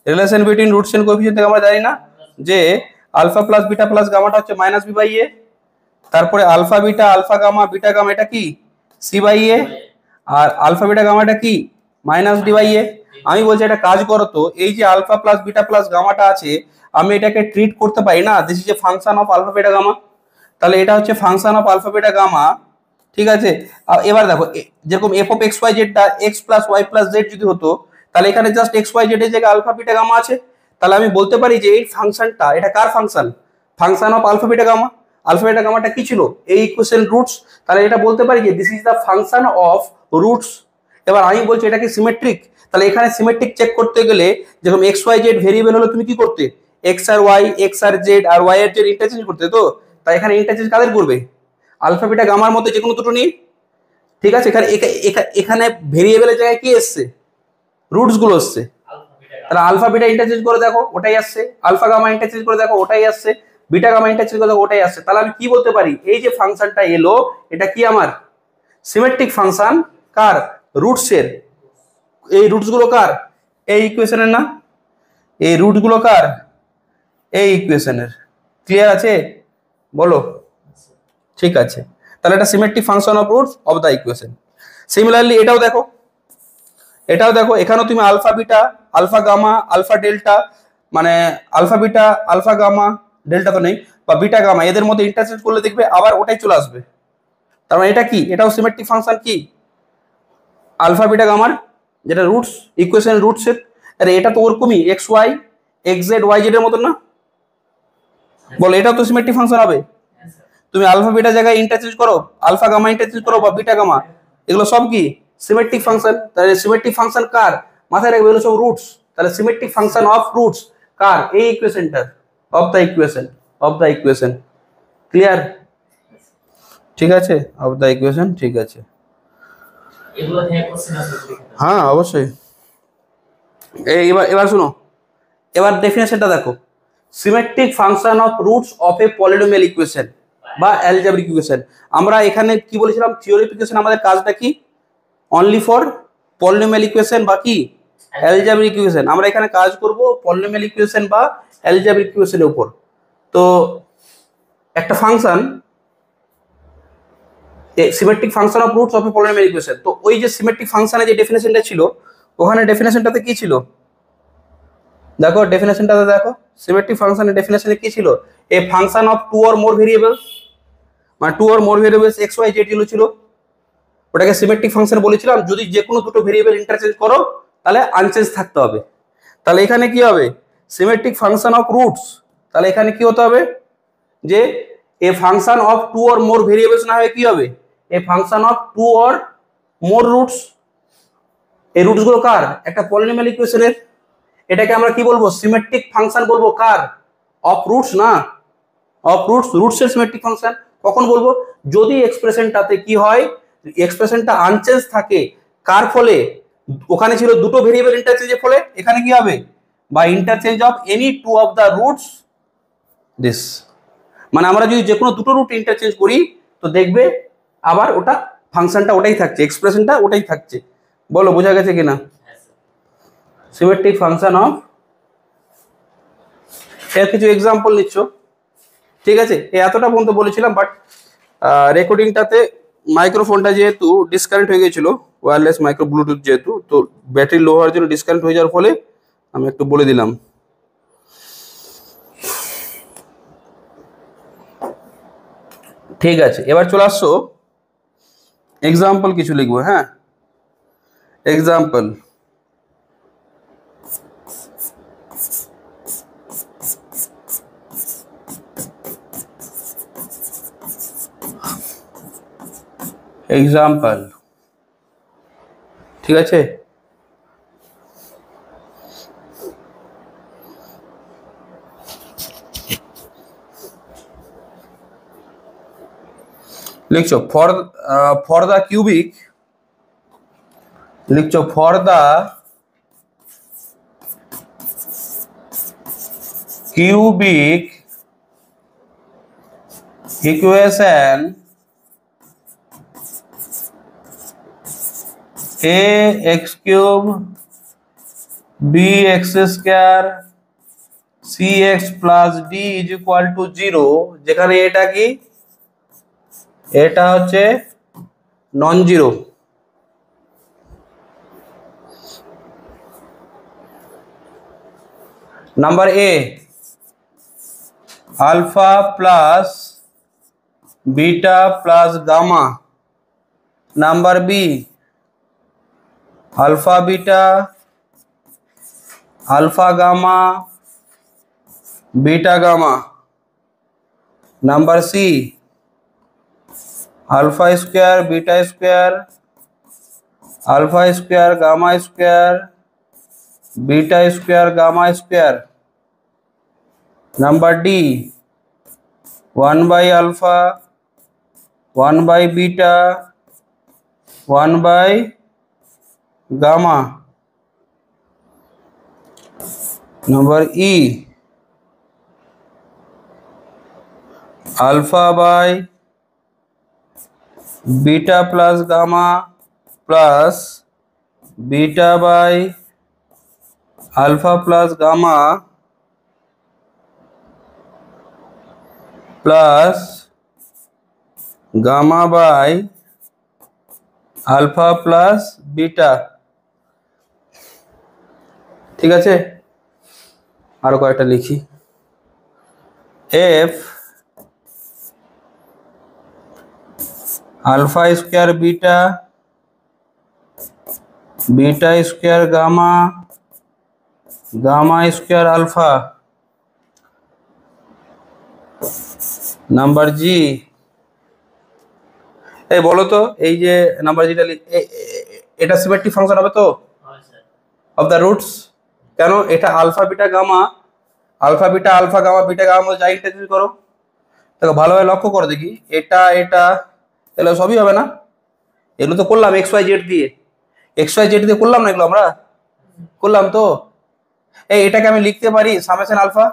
relation between roots and coefficient থেকে আমরা জানি না যে আলফা প্লাস বিটা প্লাস গামাটা হচ্ছে মাইনাস বি বাই এ, তারপরে আলফা বিটা গামা এটা কি সি বাই এ, আর আলফা বিটা গামাটা কি মাইনাস ডি বাই এ। আমি বলছি একটা কাজ করো তো, এই যে আলফা প্লাস বিটা প্লাস গামাটা আছে আমি এটাকে ট্রিট করতে পারি না, this is a function of alpha beta gamma, তাহলে এটা হচ্ছে function of alpha beta gamma, ঠিক আছে। এবার দেখো যেরকম এফ অফ এক্স ওয়াই জেডটা X plus Y plus Z যদি হতো, তাহলে এখানে জাস্ট এক্স ওয়াই জেড এর জায়গায় আলফা বিটা গামা আছে, তাহলে আমি বলতে পারি যে এই ফাংশনটা এটা কার function, function of alpha beta gamma. Alpha beta গামাটা কি ছিল, এই ইকুয়েশন রুটস, তাহলে এটা বলতে পারি যে this is the function of roots. এবার আমি বলছি এটা কি সিমেট্রিক, তাহলে এখানে সিমেট্রিক চেক করতে গেলে যেরকম এক্স ওয়াই জেড ভেরিয়েবল হলো তুমি কি করতে, এক্স আর ওয়াই এক্স আর জেড আর ওয়াই এর জেড ইন্টারচেঞ্জ করতে, তো তাই এখানে ইন্টারচেঞ্জ কাদের করবে, আলফা বিটা গামার মধ্যে যে কোনো দুটো নিয়ে, ঠিক আছে। এখানে এখানে ভেরিয়েবলের জায়গায় কি এসছে, রুটস গুলো এসছে, তাহলে আলফা বিটা ইন্টারচেঞ্জ করে দেখো ওটাই আসছে, আলফা গামা ইন্টারচেঞ্জ করে দেখো ওটাই আসছে, বিটা গামা ইন্টারচেঞ্জ করে দেখো ওটাই আসছে। তাহলে আমি কি বলতে পারি, এই যে ফাংশনটা এলো এটা কি আমার সিমেট্রিক ফাংশন, কার, রুটস এর। এই রুটস গুলো কার, এই ইকুয়েশনের না, এই রুট গুলো কার, এই ইকুয়েশনের। ক্লিয়ার আছে বলো, ঠিক আছে। তাহলে এটা symmetric function of roots of the equation. Similarly এটাও দেখো, এটাও দেখো, এখানেও তুমি alpha beta alpha gamma alpha delta, মানে alpha beta alpha gamma delta তো নেই, বা বিটা গামা এদের মধ্যে ইন্টারচেঞ্জ করলে দেখবে আবার ওটাই চলে আসবে, তার মানে এটা কি, এটাও সিমেট্রিক ফাংশন কি, আলফা বিটা গামার, যেটা রুটস ইকুয়েশন রুটস এর। আরে এটা তো ওরকমই X Y X Z Y Z এর মতন না, বলো এটাও তো সিমেট্রিক ফাংশন হবে। তুমি আলফা বিটা জায়গায় ইন্টারচেঞ্জ করো, আলফা গামা ইন্টারচেঞ্জ করো বা বিটা গামা, এগুলো সব কি সিমেট্রিক ফাংশন। তাহলে সিমেট্রিক ফাংশন কার, মাথায় রাখবে এগুলো সব রুটস। তাহলে সিমেট্রিক ফাংশন অফ রুটস কার এই ইকুয়েশনটার অফ দ্য ইকুয়েশন ক্লিয়ার ঠিক আছে অফ দ্য ইকুয়েশন ঠিক আছে এগুলো থেকে কোশ্চেন আসবে হ্যাঁ অবশ্যই এবার শুনো এবার ডেফিনেশনটা দেখো symmetric function of roots of A polynomial equation বা অ্যালজেব্রিক ইকুয়েশন আমরা এখানে কি বলেছিলাম থিওরিফিকেশন আমাদের কাজটা কি অনলি ফর পলিনোমিয়াল ইকুয়েশন বা কি অ্যালজেব্রিক ইকুয়েশন আমরা এখানে কাজ করব পলিনোমিয়াল ইকুয়েশন বা অ্যালজেব্রিক ইকুয়েশনের উপর তো একটা function symmetric function of roots of A polynomial equation তো ওই যে সিমেট্রিক ফাংশনের যে ডেফিনেশনটা ছিল ওখানে ডেফিনেশনটাতে কি ছিল দেখো ডেফিনেশনটাতে দেখো সিমেট্রিক ফাংশনের ডেফিনেশনে কি ছিল a function of two or more variables মানে two or more variables X Y Z ছিল ওটাকে সিমেট্রিক ফাংশন বলেছিলাম যদি যে কোনো দুটো ভেরিয়েবল ইন্টারচেঞ্জ করো তাহলে আনচেঞ্জ থাকতে হবে তাহলে এখানে কি হবে সিমেট্রিক ফাংশন অফ রুটস তাহলে এখানে কি হতে হবে যে a function of two or more variables না হয়ে কি হবে a function of two or more roots এই রুটস গুলো কার একটা পলিনোমিয়াল ইকুয়েশনের এটাকে আমরা কি বলবো সিমেট্রিক ফাংশন বলবো কার অফ রুটস না অফ রুটস এর সিমেট্রিক ফাংশন কখন বলবো যদি এক্সপ্রেশনটাতে কি হয় এক্সপ্রেশনটা আনচেঞ্জ থাকে কার ফলে ওখানে ছিল দুটো ভেরিয়েবল ইন্টারচেঞ্জের ফলে এখানে কি হবে বা interchange of any two of the roots this মানে আমরা যদি যে কোনো দুটো রুট ইন্টারচেঞ্জ করি তো দেখবে আবার ওটা ফাংশনটা ওটাই থাকছে এক্সপ্রেশনটা ওটাই থাকছে বলো বোঝা গেছে কিনা সিমেট্রিক ফাংশন অফ এর কিছু এক্সাম্পল নিচ্ছ ঠিক আছে এতটা পর্যন্ত বলেছিলাম বাট রেকর্ডিংটাতে মাইক্রোফোনটা যেহেতু ডিসকানেক্ট হয়ে গেছিল ওয়্যারলেস মাইক্রো ব্লুটুথ যেহেতু তো ব্যাটারি লো হওয়ার জন্য ডিসকানেক্ট হয়ে যাওয়ার ফলে আমি একটু বলে দিলাম ঠিক আছে এবার চলে আসছো এক্সাম্পল কিছু লিখবো হ্যাঁ এক্সাম্পল এক্সাম্পল ঠিক আছে লিখছো ফর দ্য কিউবিক লিখছো for the cubic equation a x cube b x square c x plus d is equal to 0 যেখানে এটা কি এটা হচ্ছে non zero number A alpha plus beta plus gamma number B alpha beta alpha gamma beta gamma number C alpha square beta square alpha square gamma square beta square gamma square number D 1 by alpha 1 by beta 1 by gamma number E alpha by beta plus gamma plus beta by alpha plus gamma plus gamma by alpha plus beta ঠিক আছে আরো কয়েকটা লিখি f alpha square beta beta square gamma gamma square alpha number জি এই বলো তো এই যে নাম্বার জিটা এটা সিমেট্রিক ফাংশন হবে তো অফ দ্য রুটস কেন? এটা alpha beta gamma, alpha beta alpha gamma beta gamma মধ্যে যা ইন্টারচেঞ্জ করো। দেখো ভালোভাবে লক্ষ্য করো দেখি, এটা এটা এগুলো সবই হবে না? এগুলো তো করলাম এক্স ওয়াই জেড দিয়ে, এক্স ওয়াই জেড দিয়ে করলাম না এগুলো আমরা? করলাম তো। এটাকে আমি লিখতে পারি সামেশন আলফা,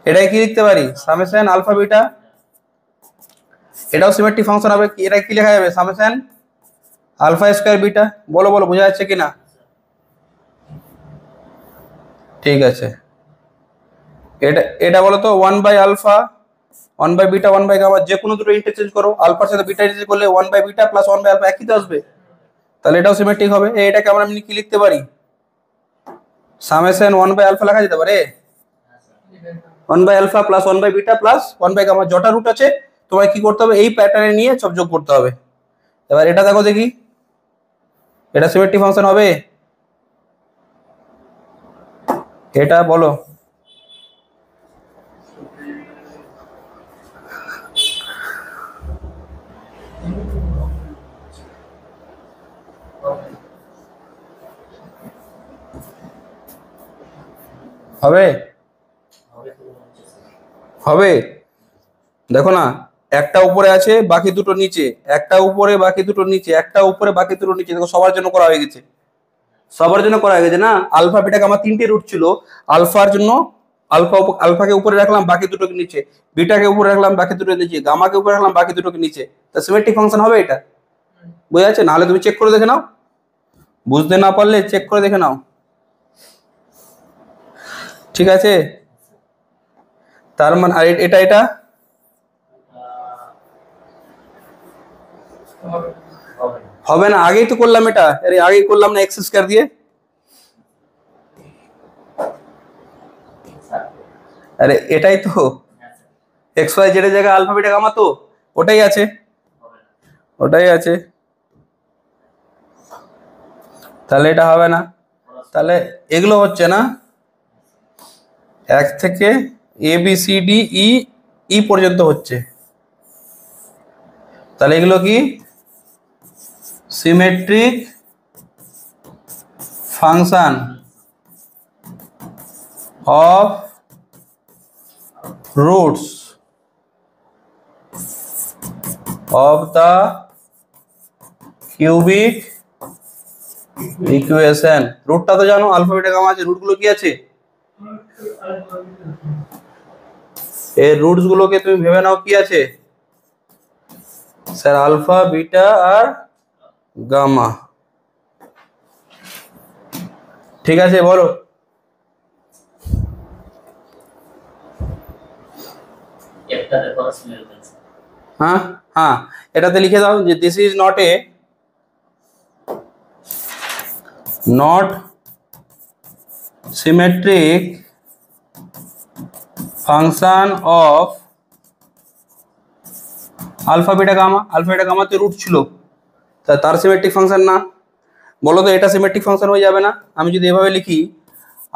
এটাকে কি লিখতে পারি? Summation alpha beta. এটাও সিমেট্রিক ফাংশন হবে, এটা কি লেখা যাবে? Summation alpha square beta. বলো বলো, বোঝা যাচ্ছে কিনা? ঠিক আছে, এটা এটা বলো তো 1 by alpha 1 by beta 1 by gamma, যে কোনো দুটো ইন্টারচেঞ্জ করো, আলফার সাথে বিটা ইন্টারচেঞ্জ করলে 1 by beta plus 1 by alpha একই তো আসবে, তাহলে এটাও সিমেট্রিক হবে। এটাকে আমরা কি লিখতে পারি? সামেশন 1 বাই আলফা লেখা যেতে পারে, 1 by alpha plus 1 by beta plus 1 by gamma, যটা রুট আছে তোমায় কি করতে হবে? এই প্যাটার্নে নিয়ে সব যোগ করতে হবে। এবার এটা দেখো দেখি, এটা সিমেট্রিক ফাংশন হবে? এটা বলো। হবে হবে? দেখো না, একটা উপরে আছে বাকি দুটো নিচে, একটা উপরে বাকি দুটো নিচে, একটা উপরে বাকি দুটো নিচে, দেখো সবার জন্য করা হয়ে গেছে, সবার জন্য করা হয়ে গেছে না? আলফা বিটাকে আমার 3টে রুট ছিল, আলফার জন্য আলফাকে উপরে রাখলাম বাকি দুটোকে নিচে, বিটাকে উপরে রাখলাম বাকি দুটো নিচে, গামাকে উপরে রাখলাম বাকি দুটোকে নিচে, তা সিমেট্রিক ফাংশন হবে এটা। বুঝা যাচ্ছে? নাহলে তুমি চেক করে দেখে নাও, বুঝতে না পারলে চেক করে দেখে নাও, ঠিক আছে? তার মানে আর এটা এটা হবে না, আগেই তো করলাম এটা, আরে আগেই করলাম না এক্স স্কয়ার দিয়ে। আরে এটাই তো এক্স ওয়াই জেড এর জায়গায় আলফা বিটা গামা, তো ওটাই আছে, ওটাই আছে, তাহলে এটা হবে না। তাহলে এগুলো হচ্ছে না, 1 থেকে A B C D E ই পর্যন্ত হচ্ছে, তাহলে এগুলো কি? Symmetric function of roots of the cubic equation. রুটটা তো জানো, আলফা বিটা গামা আছে, রুটগুলো কি আছে? এই রুটস গুলোকে তুমি ভেবে নাও কি আছে? স্যার আলফা বিটা আর গামা, ঠিক আছে? বলো। হ্যাঁ হ্যাঁ, এটাতে লিখে দাও যে this is not symmetric function of alpha beta gamma. Alpha beta গামাতে রুট ছিল, তার সিমেট্রিক ফাংশন না। বলো তো এটা সিমেট্রিক ফাংশন হয়ে যাবে না? আমি যদি এভাবে লিখি,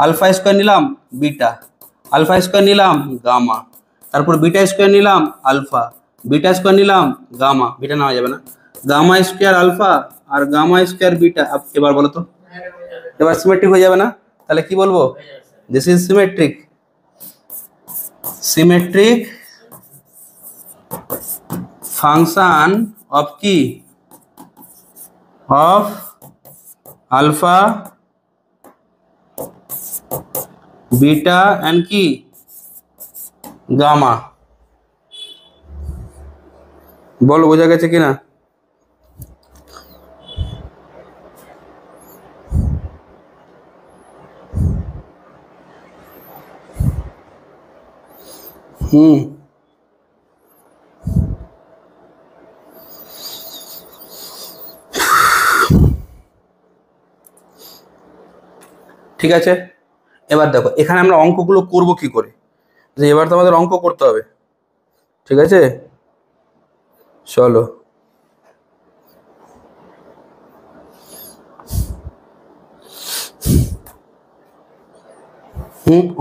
আলফা স্কোয়ার নিলাম বিটা, আলফা স্কোয়ার নিলাম গামা, তারপর বিটা স্কোয়ার নিলাম আলফা, বিটা স্কোয়ার নিলাম গামা, বিটা নেওয়া যাবে না, গামা স্কোয়ার আলফা আর গামা স্কোয়ার বিটা। এবার বলো তো, এবার সিমেট্রিক হয়ে যাবে না? তাহলে কি বলবো? This is symmetric, symmetric function of কি? অফ আলফা বিটা এন্ড কি? গামা। বলো বোঝা গেছে কিনা? ঠিক আছে, এবার দেখো এখানে আমরা অঙ্কগুলো করব কি করে, যে এবার তো আমাদের অঙ্ক করতে হবে, ঠিক আছে? চলো,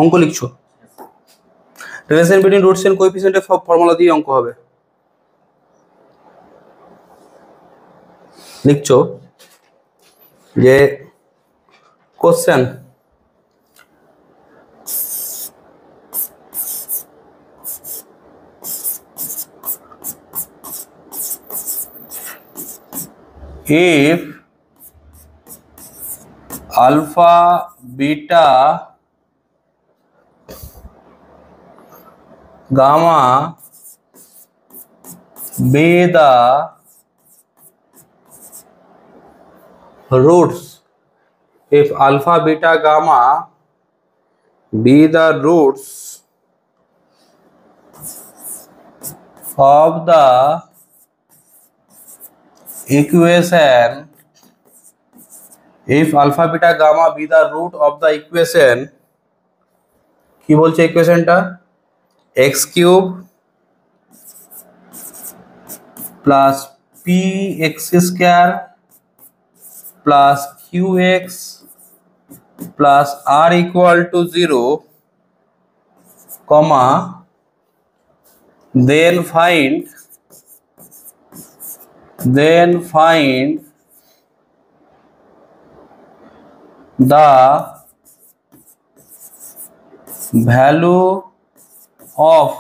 অঙ্ক লিখছো? রিলেশন বিটুইন রুটস এন্ড কোএফিসিয়েন্টের ফর্মুলা দিয়ে অঙ্ক হবে, লিখছো যে question, if alpha beta gamma be the roots, if alpha beta gamma be the roots of the equation, if alpha beta gamma be the root of the equation, কি বলছে ইকুয়েশনটা, x cube plus P x square plus q x plus R equal to 0, comma then find the value of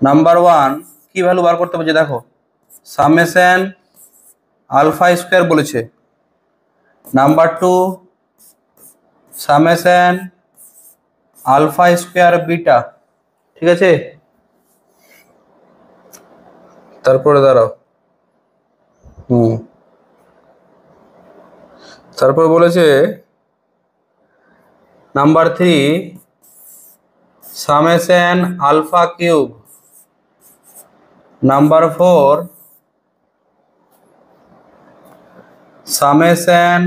number 1, কি value বার করতে বলছে দেখো, summation alpha square বলেছে, number 2 summation alpha square beta, ঠিক আছে। তারপরে দাঁড়াও, তারপর বলেছে number 3 summation alpha cube, number 4 summation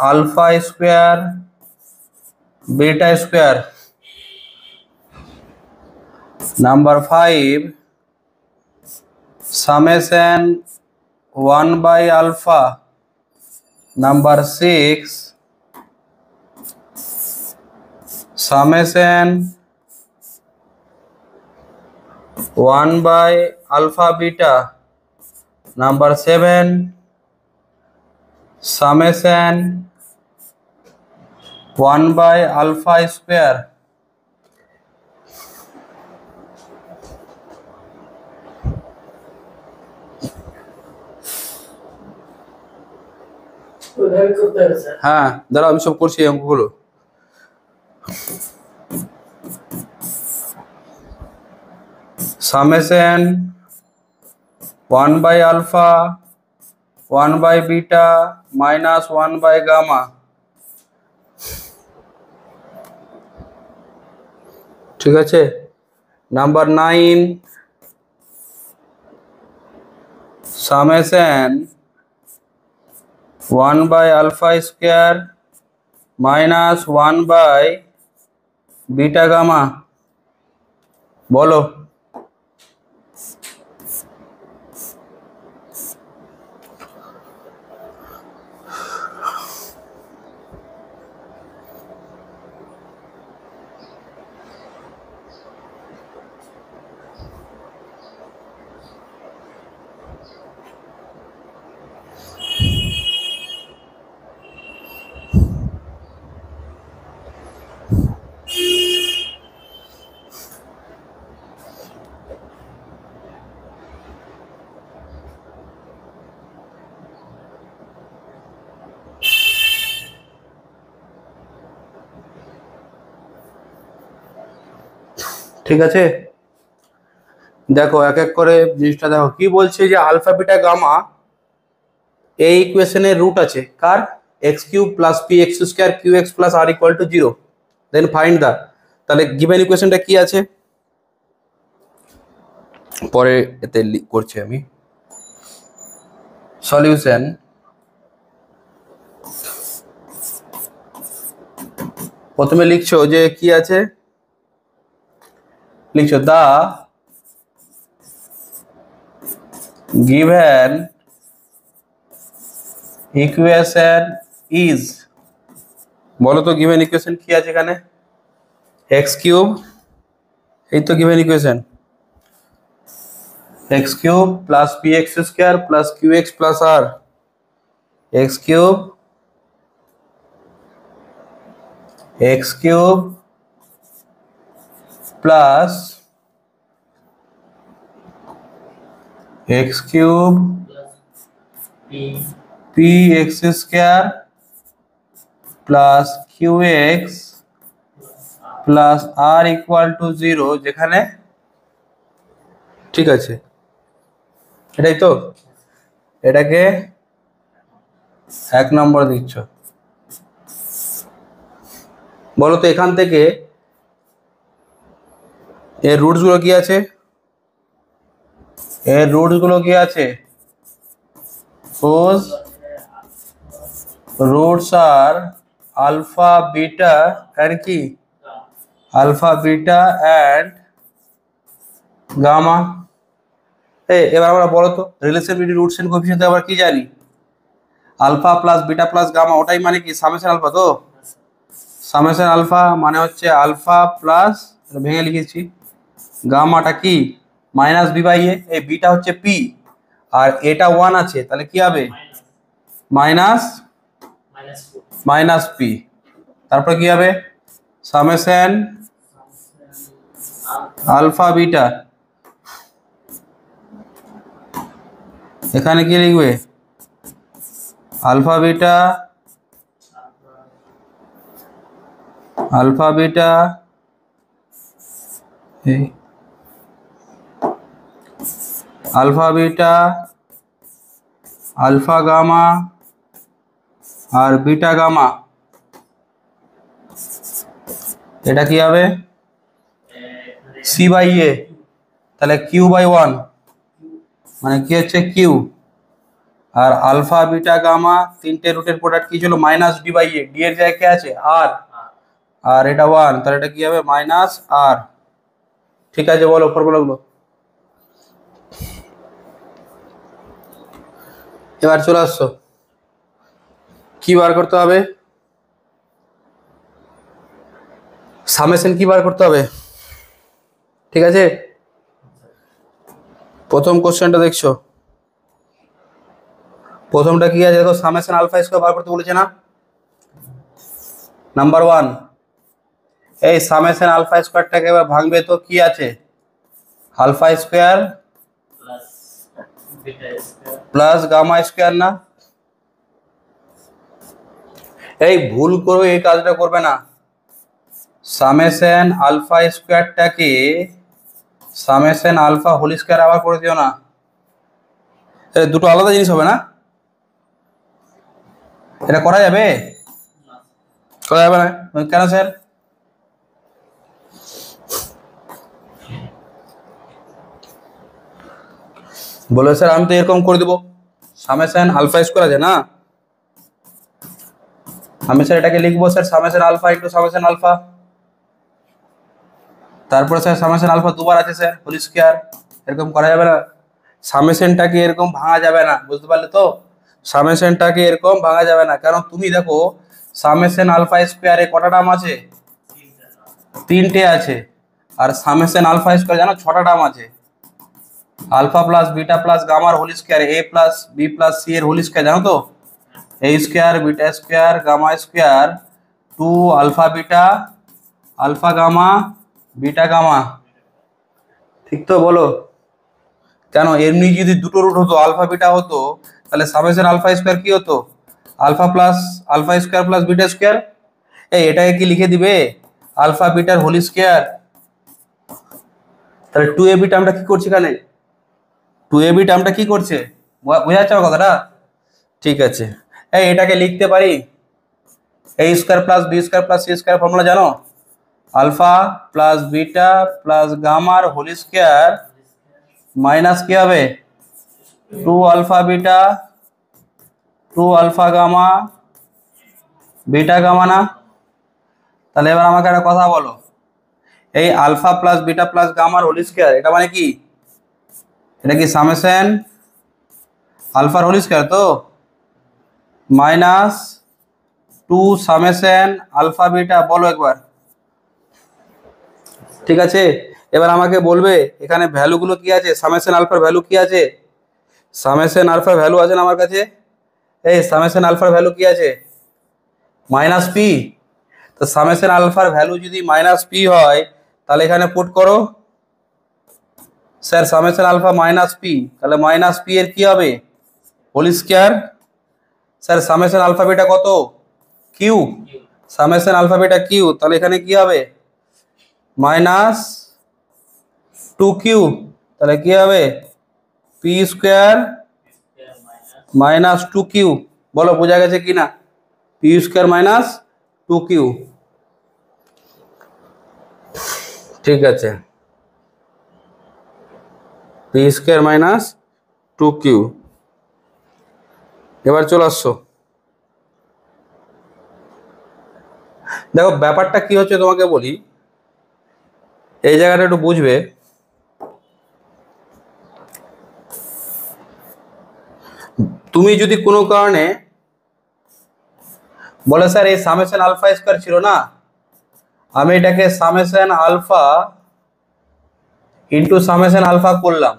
alpha square beta square, number 5 summation 1/alpha, number 6 summation 1/alpha beta, number 7 summation 1/alpha square. হ্যাঁ দাঁড়াও, আমি সব করছি এই অঙ্কগুলো। Summation 1/alpha 1/beta minus 1/gamma, ঠিক আছে। Number 9 summation 1/alpha square minus 1/beta gamma, বলো। ঠিক আছে, দেখো এক এক করে জিনিসটা দেখো কি বলছে, যে আলফা বিটা গামা এই ইকুয়েশনের রুট আছে কার, X cube plus P x square Q x plus R equal to 0, then find the. তাহলে গিভেন ইকুয়েশনটা কি আছে, পরে এতে করছি আমি সলিউশন। প্রথমে লিখছো যে কি আছে, লিখছো দা given equation is, বলো তো given equation কি আছে এখানে, x কিউব, এই তো given equation x cube plus px square plus qx plus r x cube plus x cube plus P x square plus q x plus R equal to 0, যেখানে ঠিক আছে, এটাই তো, এটাকে 1 নম্বর দিচ্ছ। বলো তো এখান থেকে এর রুটস গুলো কি আছে? এর রুটস গুলো কি আছে? Suppose roots are alpha, beta and কি? Alpha, beta and gamma. এবার আমরা বলো তো রিলেশনশিপ রুটস এন্ড কোএফিসিয়েন্ট আবার কি জানি? Alpha plus beta plus gamma, ওটাই মানে কি সামেশন আলফা। তো সামেশন আলফা মানে হচ্ছে আলফা প্লাস, ভেঙে লিখেছি, গামাটা কি মাইনাস বি বাই এ, এই বিটা হচ্ছে পি আর এটা 1 আছে, তাহলে কি হবে? Minus minus P. তারপর কি হবে? সামেশন আলফা বিটা, এখানে কি লিখবে? আলফা বিটা আলফা গামা আর বিটা গামা, এটা কি হবে? সি বাই এ, তাহলে কিউ বাই 1 মানে কি হচ্ছে কিউ, আর আলফা বিটা গামা তিনটে রুটের প্রোডাক্ট কি ছিল? Minus d by a, d এর জায়গায় কি আছে? আর, আর এটা 1, তাহলে এটা কি হবে? মাইনাস আর। ঠিক আছে, বলো ফর্মুলাগুলো। এবার চলে আসছো, কি বার করতে হবে? সামেশন কি বার করতে হবে? ঠিক আছে, প্রথম কোশ্চেনটা দেখছো, প্রথমটা কি আছে দেখো, সামেশন আলফা স্কয়ার বার করতে বলেছে না? নাম্বার 1, এই সামেশন আলফা স্কয়ারটাকে এবার ভাঙবে তো কি আছে? Alpha square plus gamma square না? এই ভুল করে এই কাজটা করবে না, সামেশন আলফা স্কয়ারটাকে সামেশন আলফা হোল স্কয়ার আবার করে দিও না, দুটো আলাদা জিনিস হবে না? এটা করা যাবে? করা যাবে না কেন স্যার? বলে স্যার আমি তো এরকম করে দেবো, সামেশন আলফা স্কয়ার আছে না, আমি স্যার এটাকে লিখবো sir summation alpha into summation alpha, তারপরে স্যার সামেশন আলফা দুবার আছে স্যার হোল স্কয়ার, এরকম করা যাবে না, সামেশনটাকে এরকম ভাঙা যাবে না, বুঝতে পারলে তো? সামেশনটাকে এরকম ভাঙা যাবে না, কারণ তুমি দেখো সামেশন আলফা স্কয়ারে কটা টার্ম আছে? 3টে আছে, আর সামেশন আলফা স্কয়ার জানো 6টা টার্ম আছে, আলফা প্লাস বিটা প্লাস গামার whole square, A plus B plus C এর হোল স্কয়ার জানো তো? A square beta square gamma square 2 alpha beta alpha gamma beta gamma, ঠিক তো? বলো কেন? এমনি যদি দুটো রুট হতো আলফা বিটা হতো, তাহলে সামেশন আলফা স্কয়ার কি হতো? Alpha plus alpha square plus beta square, এটাকে কি লিখে দিবে? আলফা বিটার হোল স্কয়ার, তাহলে 2ab টার্মটা কি করছে এখানে? 2ab টার্মটা কি করছে? বোঝা যাচ্ছে আমার কথাটা? ঠিক আছে, এটাকে লিখতে পারি a square plus B square plus C square, formula জানো? আলফা প্লাস বিটা প্লাস গামার হোল স্কয়ার মাইনাস কি হবে? 2 alpha beta 2 alpha gamma beta gamma না? তাহলে এবার আমাকে একটা কথা বলো, এই আলফা প্লাস বিটা প্লাস গামার হোল স্কয়ার এটা মানে কি? এটা কি সামেশন আলফার হোল স্কয়ার তো, মাইনাস 2 সামেশন আলফা বিটা, বলো একবার। ঠিক আছে, এবার আমাকে বলবে এখানে ভ্যালুগুলো কি আছে, সামেশন আলফার ভ্যালু কি আছে? সামেশন আলফার ভ্যালু আছে না আমার কাছে? এই সামেশন আলফার ভ্যালু কি আছে? Minus P. তো সামেশন আলফার ভ্যালু যদি মাইনাস পি হয় তাহলে এখানে পুট করো sir summation alpha minus P, তাহলে মাইনাস পি এর কি হবে? Whole square. Sir summation alpha beta কত? Q. Summation alpha beta Q, তাহলে এখানে কি হবে? মাইনাস টু কিউ, তাহলে কি হবে? P square minus two q. বলো বোঝা গেছে কিনা? P square minus two q. ঠিক আছে, p square minus two q. এবার চলে আসছো, দেখো ব্যাপারটা কি হচ্ছে তোমাকে বলি, এই জায়গাটা একটু বুঝবে। তুমি যদি কোনো কারণে বলে স্যার এই সামেশন আলফা স্কয়ার ছিল না, আমি এটাকে summation alpha into summation alpha করলাম,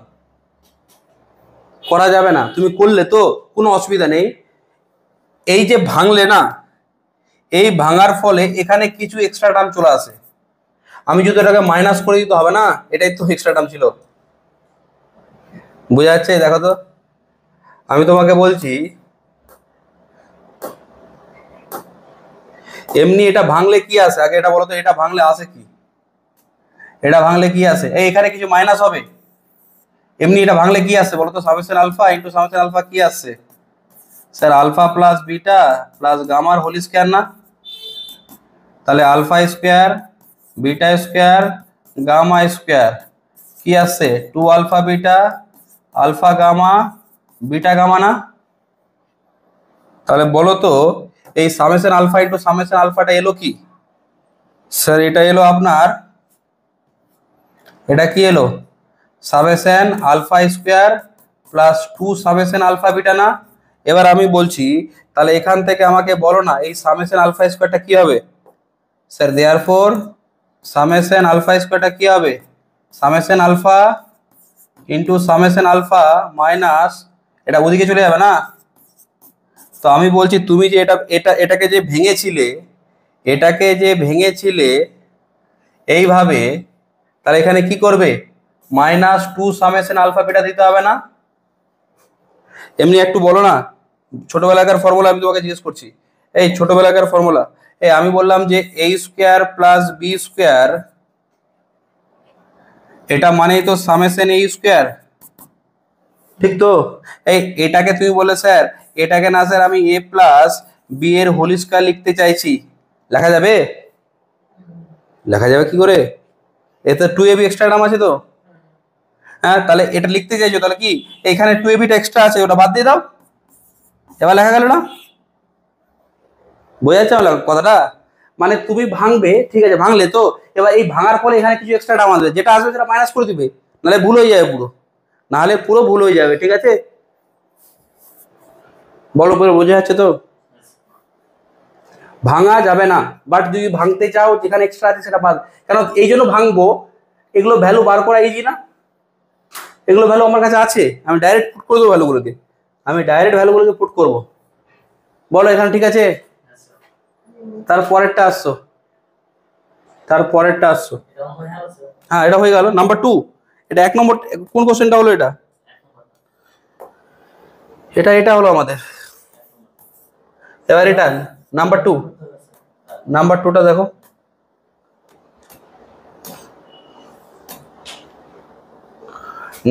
করা যাবে না? তুমি করলে তো কোনো অসুবিধা নেই। এই যে ভাঙলে না, এই ভাঙার ফলে এখানে কিছু এক্সট্রা টার্ম চলে আসে। আমি যদি এটাকে মাইনাস করে দিতে হবে না, এটাই তো এক্সট্রা টার্ম ছিল। বোঝা যাচ্ছে? দেখো তো আমি তোমাকে বলছি, এমনি এটা ভাঙলে কি আসে আগে এটা বলো তো, এটা ভাঙলে আসে কি? এটা ভাঙলে কি আসে? এই এখানে কিছু মাইনাস হবে। এমনি এটা ভাঙলে কি আসে বলো তো? Summation alpha into summation alpha কি আসছে? Sir alpha plus beta plus গামার হোল স্কয়ার না? তাহলে alpha square beta square gamma square কি আসছে? Two alpha beta alpha gamma beta gamma না? তাহলে বলো তো এই সামেশন আলফা ইন্টু সামেশন আলফাটা এলো কি? স্যার এটা এলো আপনার, এটা কি এলো? Summation alpha square plus two summation alpha beta না? এবার আমি বলছি তাহলে এখান থেকে আমাকে বলো না এই সামেশন আলফা স্কয়ারটা কি হবে? স্যার দেয়ারফর সামেশন আলফা স্কয়ারটা কি হবে? Summation alpha into summation alpha minus, এটা ওদিকে চলে যাবে না? তো আমি বলছি তুমি যে এটাকে যে ভেঙেছিলে, এটাকে যে ভেঙেছিলে এইভাবে, তাহলে এখানে কি করবে? Minus two summation alpha beta দিতে হবে না? এমনি একটু বলো না, ছোটবেলাকার ফর্মুলা আমি তোমাকে জিজ্ঞেস করছি, এই ছোটবেলাকার ফর্মুলা, এই আমি বললাম যে এ স্কয়ার প্লাস বি স্কয়ার, এটা মানেই তো সামেশন এ স্কয়ার, ঠিক তো? এই এটাকে তুমি বলে স্যার এটাকে না স্যার আমি এ প্লাস বি এর হোল স্কয়ার লিখতে চাইছি, লেখা যাবে? লেখা যাবে কি করে? এতে টু এবি এক্সট্রা টার্ম আছে তো, হ্যাঁ তাহলে এটা লিখতে চাইছো, তাহলে কি এখানে টু এবিটা এক্সট্রা আছে, ওটা বাদ দিয়ে দাও, এবার লেখা গেল না? বোঝা যাচ্ছে আমার কথাটা? মানে তুমি ভাঙবে, ঠিক আছে ভাঙলে তো, এবার এই ভাঙার ফলে এখানে কিছু এক্সট্রা টার্ম আসবে, যেটা আসবে সেটা মাইনাস করে দিবে, নাহলে ভুল হয়ে যাবে পুরো, নাহলে পুরো ভুল হয়ে যাবে, ঠিক আছে? বলো পুরো বোঝা যাচ্ছে তো? ভাঙা যাবে না, বাট যদি ভাঙতে চাও যেখানে এক্সট্রা আছে সেটা বাদ, কেন এই জন্য ভাঙবো, এগুলো ভ্যালু বার করা ইজি না? এগুলো ভ্যালু আমার কাছে আছে, আমি ডাইরেক্ট পুট করে দেবো ভ্যালুগুলোকে, আমি ডাইরেক্ট ভ্যালুগুলোকে পুট করবো। বলো এখানে ঠিক আছে? তারপরেরটা আসছো, তারপরেরটা আসছো, হ্যাঁ এটা হয়ে গেল নাম্বার টু। এটা এক নম্বর কোন কোশ্চেনটা হলো? এটা এটা এটা হলো আমাদের। এবার এটা নাম্বার টু, নাম্বার টুটা দেখো,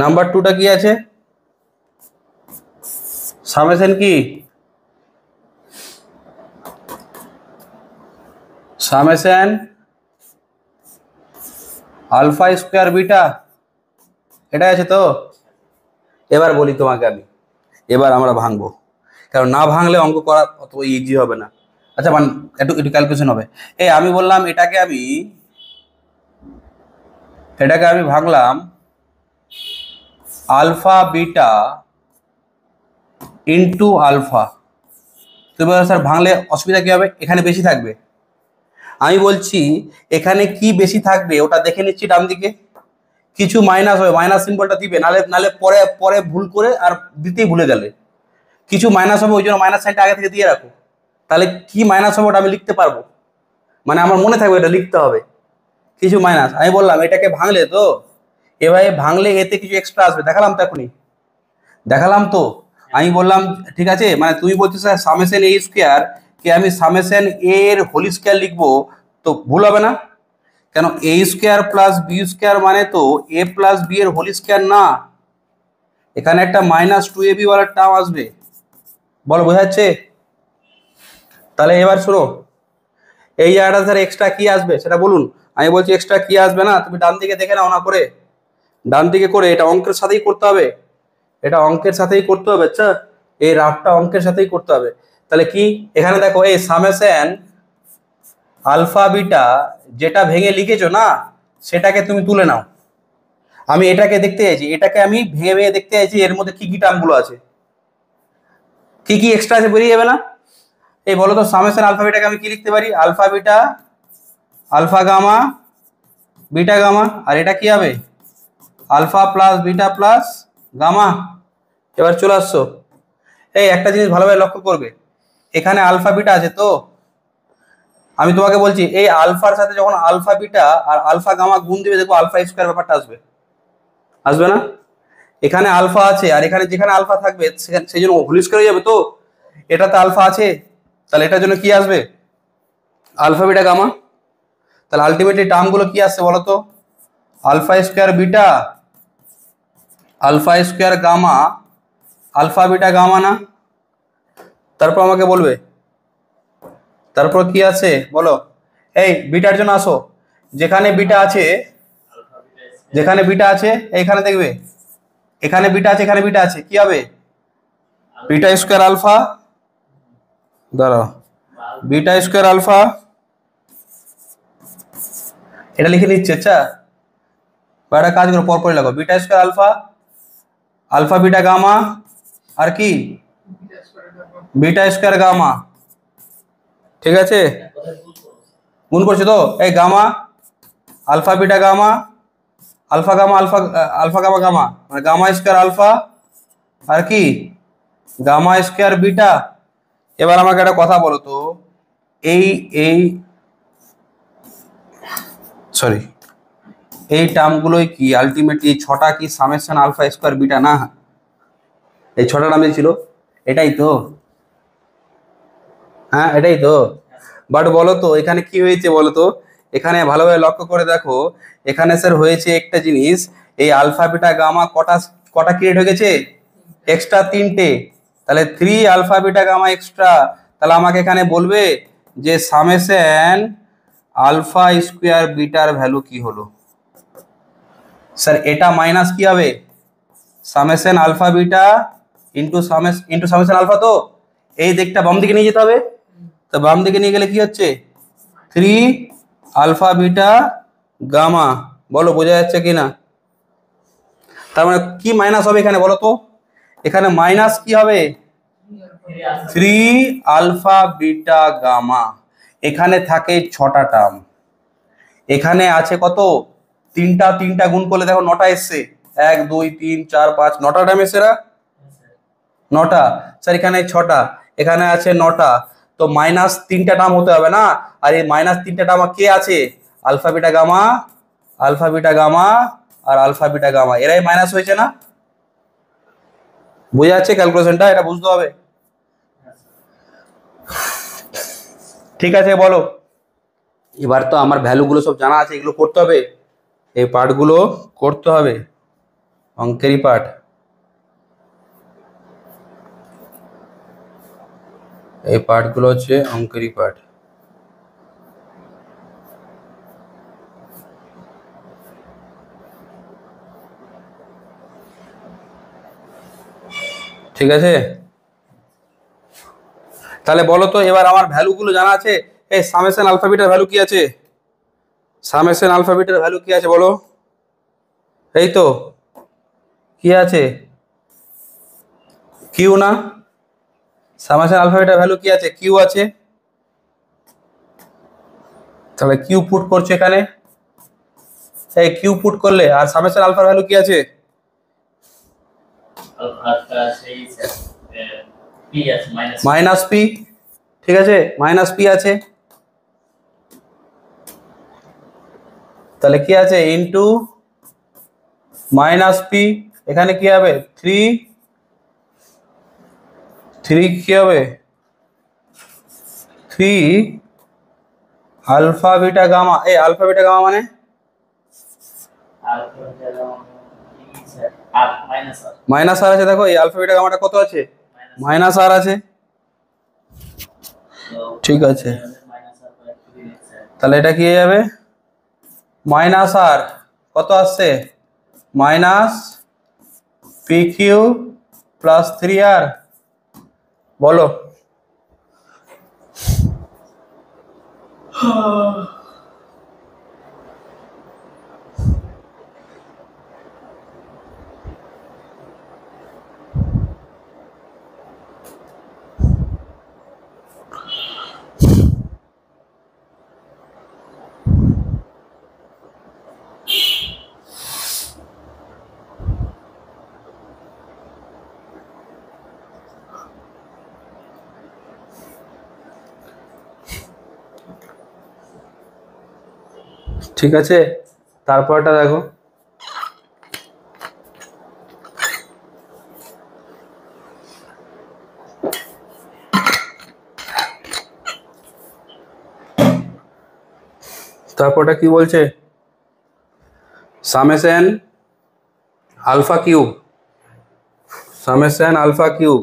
নাম্বার টুটা কি আছে? সামেশন কি? সামেশন আলফা স্কয়ার বিটা, এটা আছে তো? এবার বলি তোমাকে আমি, এবার আমরা ভাঙবো, কারণ না ভাঙলে অঙ্ক করা অত ইজি হবে না। আচ্ছা একটু একটু ক্যালকুলেশন হবে। এই আমি বললাম এটাকে আমি ভাঙলাম আলফা বিটা ইন্টু আলফা। তুমি বলো স্যার ভাঙলে অসুবিধা কি হবে? এখানে বেশি থাকবে। আমি বলছি এখানে কি বেশি থাকবে ওটা দেখে নিচ্ছি, ডান দিকে কিছু মাইনাস হবে, মাইনাস সিম্বলটা দিবে, নালে নালে পরে পরে ভুল করে আর দিতেই ভুলে গেলে। কিছু মাইনাস হবে, ওই জন্য মাইনাস সাইনটা আগে থেকে দিয়ে রাখো। তাহলে কি মাইনাস হবে ওটা আমি লিখতে পারবো, মানে আমার মনে থাকবে এটা লিখতে হবে। কিছু মাইনাস আমি বললাম এটাকে ভাঙলে তো, এভাবে ভাঙলে এতে কিছু এক্সট্রা আসবে, দেখালাম তো এখনই, দেখালাম তো। আমি বললাম ঠিক আছে, মানে তুমি বলছো স্যার সামেশন এ স্কোয়ার কে আমি সামেশন এ এর হোল স্কোয়ার লিখবো, তো ভুল হবে না? কেন এ স্কোয়ার প্লাস বি স্কোয়ার মানে তো এ প্লাস বি এর হোল স্কোয়ার না, এখানে একটা minus two A B ওয়ালার term আসবে। বলো বোঝা যাচ্ছে? তাহলে এবার শোনো, এই জায়গাটা স্যার এক্সট্রা কি আসবে সেটা বলুন। আমি বলছি এক্সট্রা কি আসবে না, তুমি ডান দিকে দেখে নাও না করে, ডান দিকে করে, এটা অঙ্কের সাথেই করতে হবে, এটা অঙ্কের সাথেই করতে হবে। আচ্ছা এই রাফটা অঙ্কের সাথেই করতে হবে। তাহলে কি এখানে দেখো এই সামেশন আলফা বিটা যেটা ভেঙে লিখেছো না, সেটাকে তুমি তুলে নাও। আমি এটাকে দেখতে চাইছি, এটাকে আমি ভেঙে ভেঙে দেখতে চাইছি এর মধ্যে কি কি টার্মগুলো আছে, কি কি এক্সট্রা আছে বেরিয়ে যাবে না? এই বলো তো সামেশন আলফা বিটাকে আমি কি লিখতে পারি, alpha beta alpha gamma beta gamma, আর এটা কি হবে alpha plus beta plus gamma. এবার চলে আসছো, এই একটা জিনিস ভালোভাবে লক্ষ্য করবে, এখানে আলফা বিটা আছে তো, আমি তোমাকে বলছি এই আলফার সাথে যখন আলফা বিটা আর আলফা গামা গুণ দিবে, দেখো আলফা স্কোয়ার ব্যাপারটা আসবে, আসবে না? এখানে আলফা আছে আর এখানে যেখানে আলফা থাকবে সেই জন্য হোল স্কোয়ার হয়ে যাবে তো, এটাতে আলফা আছে, তাহলে এটার জন্য কি আসবে আলফা বিটা গামা। তাহলে আলটিমেটলি টার্মগুলো কি আসছে বলো তো, alpha square beta alpha square gamma alpha beta gamma না? তারপর আমাকে বলবে তারপর কি আছে বলো, এই বিটার জন্য আসো, যেখানে বিটা আছে, যেখানে বিটা আছে এইখানে দেখবে, এখানে বিটা আছে এখানে বিটা আছে, কি হবে বিটা স্কোয়ার আলফা, দাঁড়াও বিটা স্কোয়ার আলফা, এটা লিখে নিচ্ছে। আচ্ছা বা একটা কাজ করো পরপরই লাগো, beta square alpha alpha beta gamma আর কি বিটা স্কোয়ার গামা, ঠিক আছে? গুণ করছো তো, এই gamma alpha beta gamma alpha gamma alpha alpha gamma gamma মানে গামা স্কোয়ার আলফা আর কি গামা স্কোয়ার বিটা। এবার আমাকে একটা কথা বলো তো, এই এই সরি এই টার্মগুলোই কি আলটিমেটলি ছটা কি সামেশন আলফা স্কোয়ার বিটা না? এই ছটা নামে ছিল, এটাই তো, হ্যাঁ এটাই তো। বাট বলো তো এখানে কি হয়েছে বলো তো, এখানে ভালোভাবে লক্ষ্য করে দেখো, এখানে স্যার হয়েছে একটা জিনিস, এই আলফা বিটা গামা কটা কটা ক্রিয়েট হয়ে গেছে এক্সট্রা তিনটে, তাহলে 3 আলফা বিটা গামা এক্সট্রা। তাহলে আমাকে এখানে বলবে যে সামেশন আলফা স্কোয়ার বিটার ভ্যালু কি হলো। স্যার এটা মাইনাস কি হবে summation alpha beta into summation alpha, তো এই দিকটা বাম দিকে নিয়ে যেতে হবে, তো বাম দিকে নিয়ে গেলে কি হচ্ছে 3 আলফা বিটা গামা। বলো বোঝা যাচ্ছে কিনা? তার মানে কি মাইনাস হবে এখানে বলো তো, এখানে মাইনাস কি হবে 3 আলফা বিটা গামা। এখানে থাকে 6টা টার্ম, এখানে আছে কত তিনটা, তিনটা গুণ করলে দেখো 9টা এসছে, 1 2 3 4 5 9টা টার্ম এসছে না, 9টা। স্যার এখানে 6টা, এখানে আছে 9টা, তো মাইনাস 3টা টার্ম হতে হবে না? আর এই মাইনাস 3টা টার্ম কে আছে alpha beta gamma alpha beta gamma আর আলফা বিটা গামা, এরাই মাইনাস হয়েছে না? বোঝা যাচ্ছে ক্যালকুলেশনটা, এটা বুঝতে হবে। ঠিক আছে বলো, এবার তো আমার ভ্যালুগুলো সব জানা আছে, এগুলো করতে হবে, এই পার্টগুলো করতে হবে, অঙ্কেরই পার্ট। এই পার্টগুলো হচ্ছে অঙ্কেরই পার্ট। ঠিক আছে, তাহলে বলো তো এবার আমার ভ্যালুগুলো জানা আছে, এই সামেশন আলফা বিটার ভ্যালু কি আছে, সামেশন আলফা বিটার ভ্যালু কি আছে বলো, এই তো কি আছে কিউ না, সামেশন আলফা বিটার ভ্যালু কি আছে কিউ আছে, তাহলে কিউ পুট করছো এখানে, এই কিউ পুট করলে আর সামেশন আলফার ভ্যালু কি আছে আলফা সেই পি আছে মাইনাস পি, ঠিক আছে, মাইনাস পি আছে, তাহলে কি আছে ইনটু মাইনাস পি, এখানে কি হবে 3 কি হবে 3 আলফা বিটা গামা, এই আলফা বিটা গামা মানে আলফা বিটা আর মাইনাস আর মাইনাস আর আছে, দেখো এই আলফা বিটা গামাটা কত আছে মাইনাস আর আছে, ঠিক আছে, মাইনাস আর করে কি লিখছে তাহলে এটা কি হয়ে যাবে মাইনাস আর কত আসছে minus P Q plus 3r, বলো ঠিক আছে, তারপরটা দেখো তারপরটা কি বলছে summation alpha cube, summation alpha cube,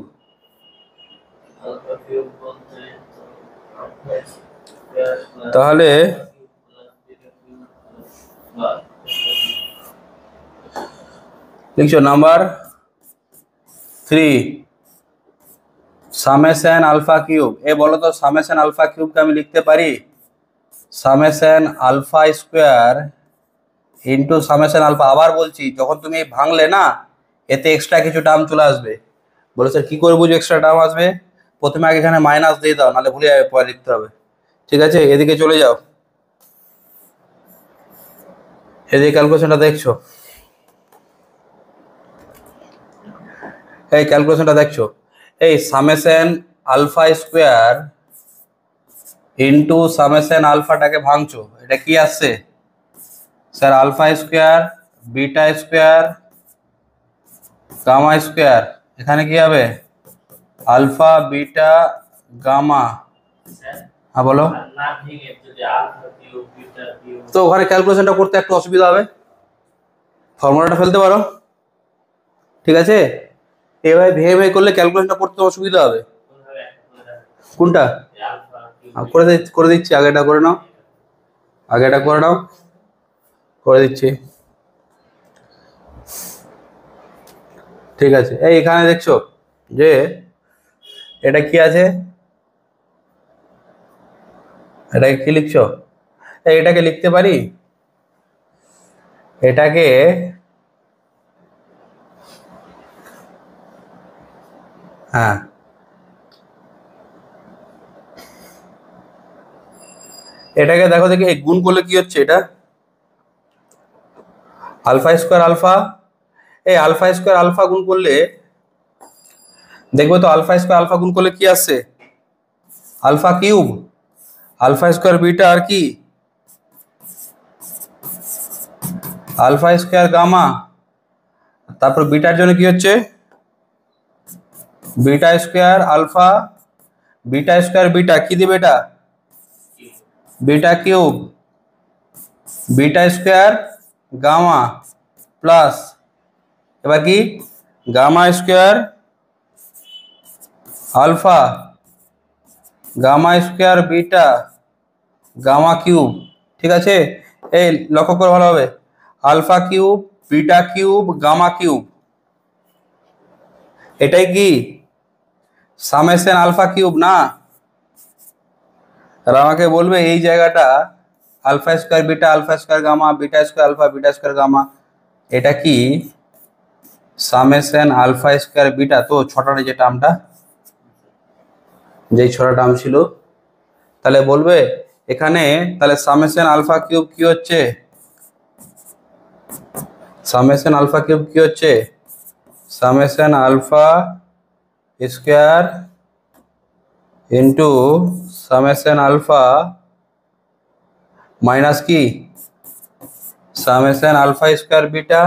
alpha cube বলতে তাহলে লিখছো নাম্বার 3 সামেশন আলফা কিউব, এ বলো তো সামেশন আলফা কিউবকে আমি লিখতে পারি summation alpha square into summation alpha, আবার বলছি যখন তুমি ভাঙলে না এতে এক্সট্রা কিছু টার্ম চলে আসবে, বলে স্যার কি করে বুঝো এক্সট্রা টার্ম আসবে, প্রথমে আগে এখানে মাইনাস দিয়ে দাও নাহলে ভুলে যাবে পরে লিখতে হবে, ঠিক আছে, এদিকে চলে যাও, এদিকে ক্যালকুলেশনটা দেখছো, এই ক্যালকুলেশনটা দেখছো, এই summation alpha square into summation আলফাটাকে ভাঙছো, এটা কি আসছে sir alpha square beta square gamma square, এখানে কি হবে আলফা বিটা গামা, হ্যাঁ বলো, না ভেঙে যদি আলফা কিউব বিটা কিউব তো ওখানে ক্যালকুলেশনটা করতে একটু অসুবিধা হবে, ফর্মুলাটা ফেলতে পারো, ঠিক আছে, এভাবে ভেঙে ভেঙে করলে ক্যালকুলেশনটা করতে অসুবিধা হবে, কোনভাবে কোনটা আলফা কিউব করে দিচ্ছি, আগেটা করে নাও, আগেটা করে নাও, করে দিচ্ছি, ঠিক আছে, এই এখানে দেখছো যে এটা কি আছে, এটাকে কি লিখছো, এটাকে লিখতে পারি, এটাকে হ্যাঁ এটাকে দেখো দেখি এই গুণ করলে কি হচ্ছে, এটা আলফা স্কোয়ার আলফা, এই আলফা স্কোয়ার আলফা গুণ করলে দেখবো তো আলফা স্কোয়ার আলফা গুণ করলে কি আসছে alpha cube, alpha square beta আর কি আলফা স্কোয়ার গামা, তারপর বিটার জন্য কি হচ্ছে beta square alpha, beta square beta কি দিবে এটা beta cube, beta square gamma plus এবার কি gamma square alpha gamma square beta gamma cube, ঠিক আছে, এই লক্ষ্য করে ভালো হবে alpha cube beta cube gamma cube, এটাই কি সামেশন আলফা কিউব না, আর আমাকে বলবে এই জায়গাটা alpha square beta alpha square gamma beta square alpha beta square gamma, এটা কি সামেশন আলফা স্কোয়ার বিটা, তো ছটার যে টার্মটা যেই ছটা টার্ম ছিল, তাহলে বলবে এখানে তাহলে সামেশন আলফা কিউব কি হচ্ছে সামেশন আলফা কিউব কি হচ্ছে summation alpha square into summation alpha minus কি সামেশন আলফা স্কোয়ার বিটা।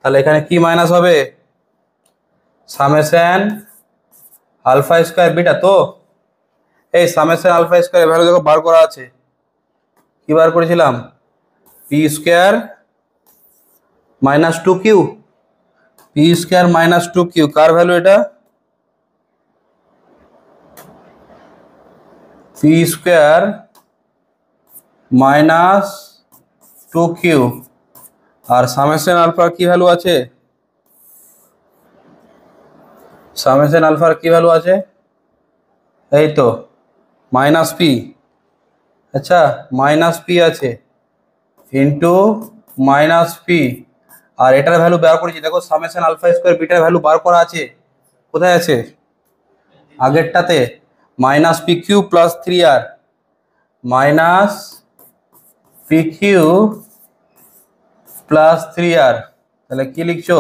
তাহলে এখানে কি মাইনাস হবে? Summation alpha square beta. তো এই সামেশন আলফা স্কোয়ার ভ্যালু দেখো বার করা আছে, কি বার করেছিলাম? P square minus two Q, P square minus two Q. কার ভ্যালু এটা? P square minus two Q. আর সামেশন আলফার কি ভ্যালু আছে? সামেশন আলফার কি ভ্যালু আছে? এই তো মাইনাস পি। আচ্ছা, মাইনাস পি আছে ইন্টু মাইনাস পি। আর এটার ভ্যালু বার করেছি, দেখো সামেশন আলফা স্কোয়ার বিটার ভ্যালু বার করা আছে। কোথায় আছে? আগেরটাতে। Minus P Q plus three R, minus P Q plus three R. তাহলে কি লিখছো?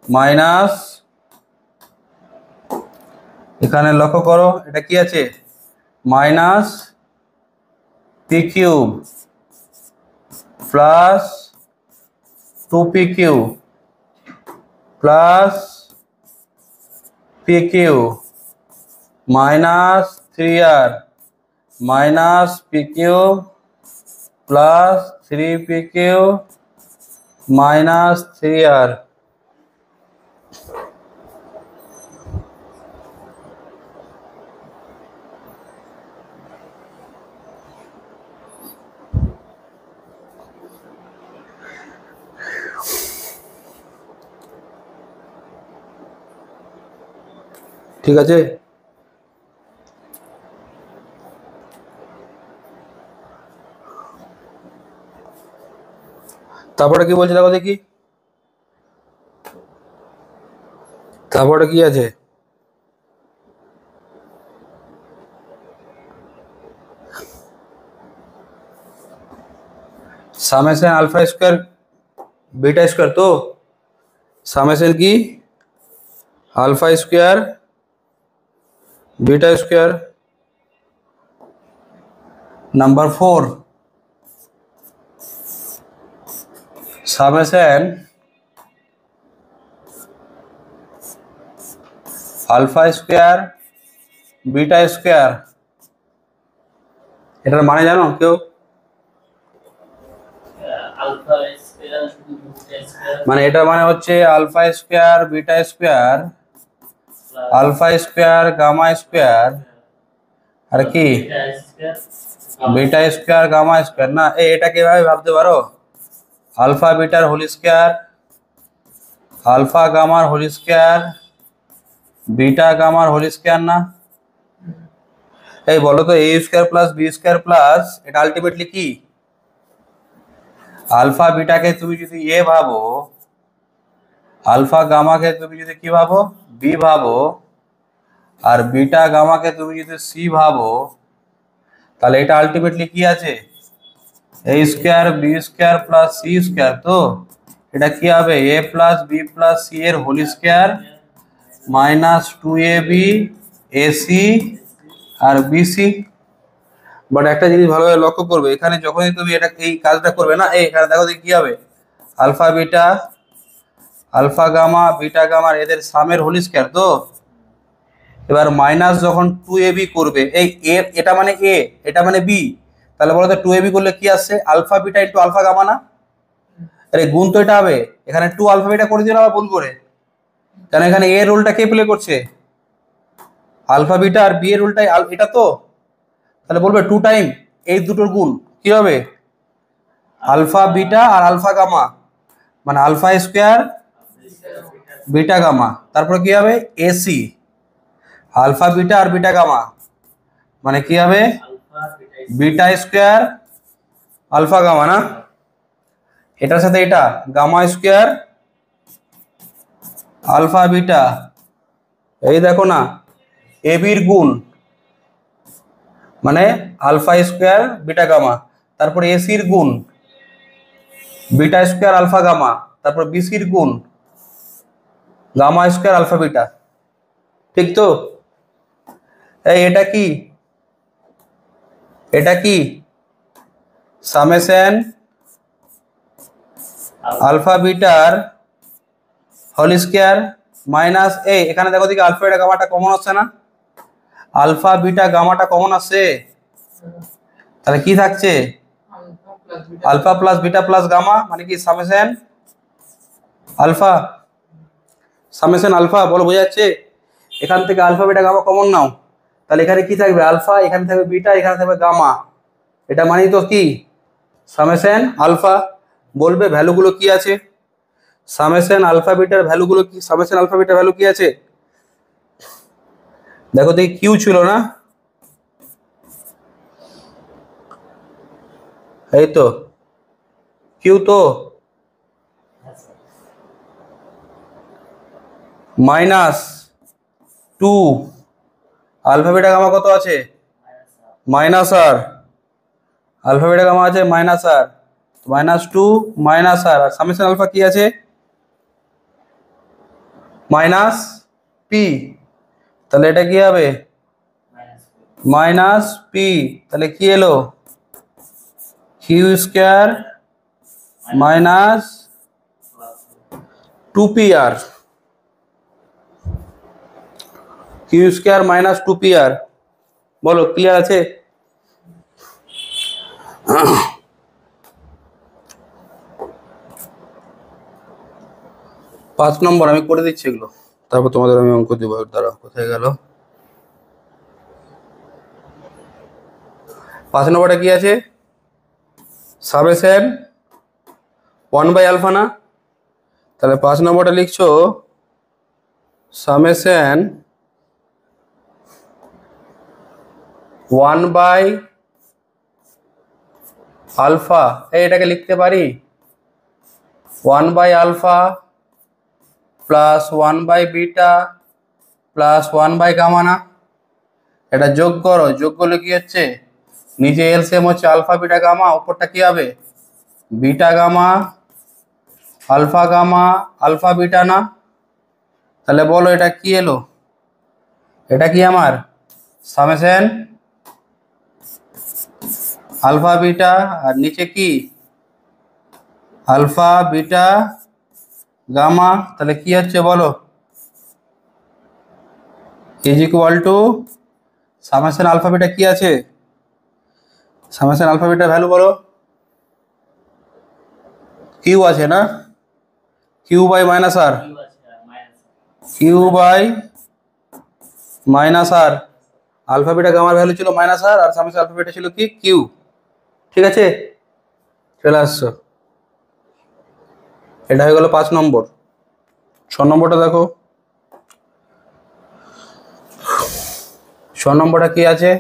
মাইনাস, এখানে লক্ষ্য করো এটা কি আছে? Minus P cube plus two P Q plus P Q minus three R minus P Q plus three P Q minus three R. ঠিক আছে, তারপরে কি বলছে দেখো দেখি, তারপরে কি আছে? Summation alpha square beta square. তো সামেশন কি alpha square beta square. Number 4 summation alpha square beta square. এটার মানে জানো কেউ? alpha square into beta square মানে এটার মানে হচ্ছে alpha square beta square, plus alpha square gamma square, আর কি beta square beta square gamma square. না এটা কিভাবে ভাবতে পারো? আলফা বিটার হোল স্কোয়ার, আলফা গামার হোল স্কোয়ার, বিটা গামার হোল স্কোয়ার। না এই বলো তো, A square plus B square plus এটা আলটিমেটলি কি? আলফা বিটাকে তুমি যদি এ ভাবো, আলফা গামাকে তুমি যদি কি ভাবো? বি ভাবো, আর বিটা গামাকে তুমি যদি সি ভাবো, তাহলে এটা আলটিমেটলি কি আছে? A square B square plus C square. তো এটা কি হবে? A plus B plus C এর whole square minus two A B A C আর বিসি। বাট একটা জিনিস ভালোভাবে লক্ষ্য করবে, এখানে যখনই তুমি এটা এই কাজটা করবে না, এখানে দেখো দেখি কি হবে? Alpha beta alpha gamma beta গামার এদের সামের হোল স্কোয়ার। তো এবার মাইনাস যখন টু এ বি করবে, এই এ এটা মানে এ, এটা মানে বি, তাহলে বলো তো টু এ বি করলে কি আসছে? Alpha beta into alpha gamma. না আরে গুণ তো এটা হবে, এখানে টু আলফা বিটা করে দিও না ভুল করে, কারণ এখানে এ রোলটা কে প্লে করছে? Alpha beta. আর বি এর রোলটাই এটা। তো তাহলে বলবে টু টাইম এই দুটোর গুণ কি হবে? আলফা বিটা আর আলফা গামা, মানে আলফা স্কোয়ার বিটা গামা। তারপরে কি হবে? এসি আলফা বিটা আর বিটা গামা, মানে কি হবে? alpha beta beta square alpha gamma. না এটার সাথে এটা গামা স্কোয়ার আলফা বিটা। এই দেখো না, এ বির গুণ মানে আলফা স্কোয়ার বিটা গামা, তারপর এসির গুণ বিটা স্কোয়ার আলফা গামা, তারপর বিসির গুণ গামা স্কোয়ার আলফা বিটা। ঠিক তো? এই এটা কি সামেশন আলফা বিটার হোল স্কয়ার মাইনাস এখানে দেখো দিকে আলফা বিটা গামাটা কমন আসছে না, আলফা বিটা গামাটা কমন আসছে, তাহলে কি থাকছে alpha plus beta plus gamma মানে কি সামেশন আলফা বলো, বোঝা যাচ্ছে? এখান থেকে আলফা বিটা গামা কমন নাও, তাহলে এখানে কি থাকবে আলফা, এখানে থাকবে বিটা, এখানে থাকবে গামা, এটা মানে তো কি সামেশন আলফা। বলবে ভ্যালুগুলো কি আছে, সামেশন আলফা বিটার ভ্যালুগুলো কি, সামেশন আলফা বিটার ভ্যালু কি আছে দেখো দেখি, কিউ ছিল না, এই তো কিউ তো -2 আলফা বিটা গামা কত আছে minus R, alpha beta gamma আছে মাইনাস আর, -2 মাইনাস আর, আর সামেশন আলফা কি আছে মাইনাস পি, তাহলে এটা কি হবে মাইনাস পি, তাহলে কি এলো q square minus 2pr, q square minus 2pr। বলো ক্লিয়ার আছে? 5 নম্বর আমি করে দিচ্ছি এগুলো, তারপর তোমাদের আমি অঙ্ক দেবো। দাঁড়াও, কোথায় গেল 5 নম্বরটা কি আছে সামেশন 1/α না, তাহলে 5 নম্বরটা লিখছো সামেশন 1/α, এটাকে লিখতে পারি 1/α প্লাস 1/β প্লাস 1/গামা না, এটা যোগ করো, যোগ করলে কি হচ্ছে নিচে এলসিএম হচ্ছে আলফা বিটা গামা, উপরটা কি হবে বিটা গামা আলফা বিটা না, তাহলে বলো এটা কি এলো, এটা কি আমার সামেশন আলফা বিটা আর নিচে কি আলফা বিটা গামা, তাহলে কি হচ্ছে বলো is equal to summation alpha beta কি আছে, সামেশন আলফা বিটার ভ্যালু বলো কিউ আছে না, Q by minus R, Q by minus R, alpha beta গামার ভ্যালু ছিল মাইনাস আর, আর সামেশন আলফা বিটা ছিল কি কিউ। ঠিক আছে, চলে আসছো, এটা হয়ে গেল 5 নম্বর। 6 নম্বরটা দেখো, 6 নম্বরটা কি আছে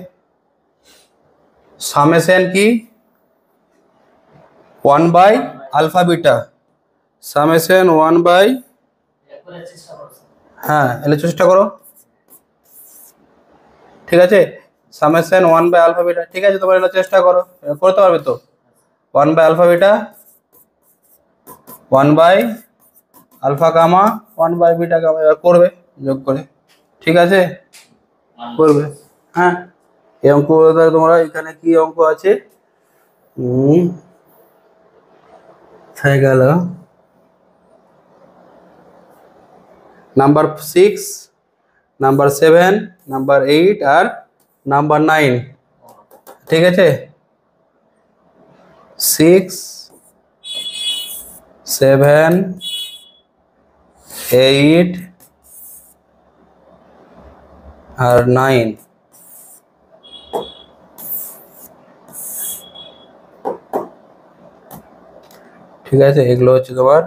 সামেশন কি 1/α বিটা, সামেশন 1 হ্যাঁ এলে চেষ্টা করো, ঠিক আছে সামেশন 1/α বিটা, ঠিক আছে তোমরা এটা চেষ্টা করো, করতে পারবে তো 1/α বিটা 1/α গামা 1/β গামা, এবার করবে যোগ করে, ঠিক আছে করবে। হ্যাঁ এই অঙ্ক তোমরা এখানে কি অঙ্ক আছে হয়ে গেল নাম্বার 6, নাম্বার 7, নাম্বার 8 আর নাম্বার 9, ঠিক আছে 6, 7, 8 আর 9, ঠিক আছে এগুলো হচ্ছে তোমার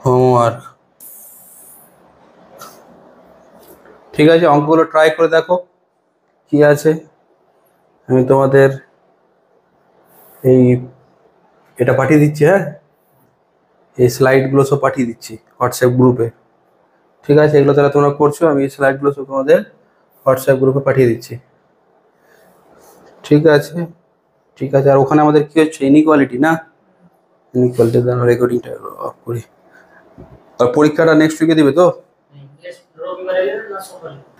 হোমওয়ার্ক। ঠিক আছে অঙ্কগুলো ট্রাই করে দেখো কি আছে, আমি তোমাদের এই এটা পাঠিয়ে দিচ্ছি, হ্যাঁ এই স্লাইডগুলো সব পাঠিয়ে দিচ্ছি হোয়াটসঅ্যাপ গ্রুপে, ঠিক আছে এগুলো তাহলে তোমরা করছো, আমি এই স্লাইডগুলো সব তোমাদের হোয়াটসঅ্যাপ গ্রুপে পাঠিয়ে দিচ্ছি, ঠিক আছে ঠিক আছে। আর ওখানে আমাদের কি হচ্ছে ইনইকুয়ালিটি না, ইনইকুয়ালিটি রেকর্ডিংটা অফ করি। আর পরীক্ষাটা নেক্সট উইকে দিবে তো? রবিবারে না সোমবারে?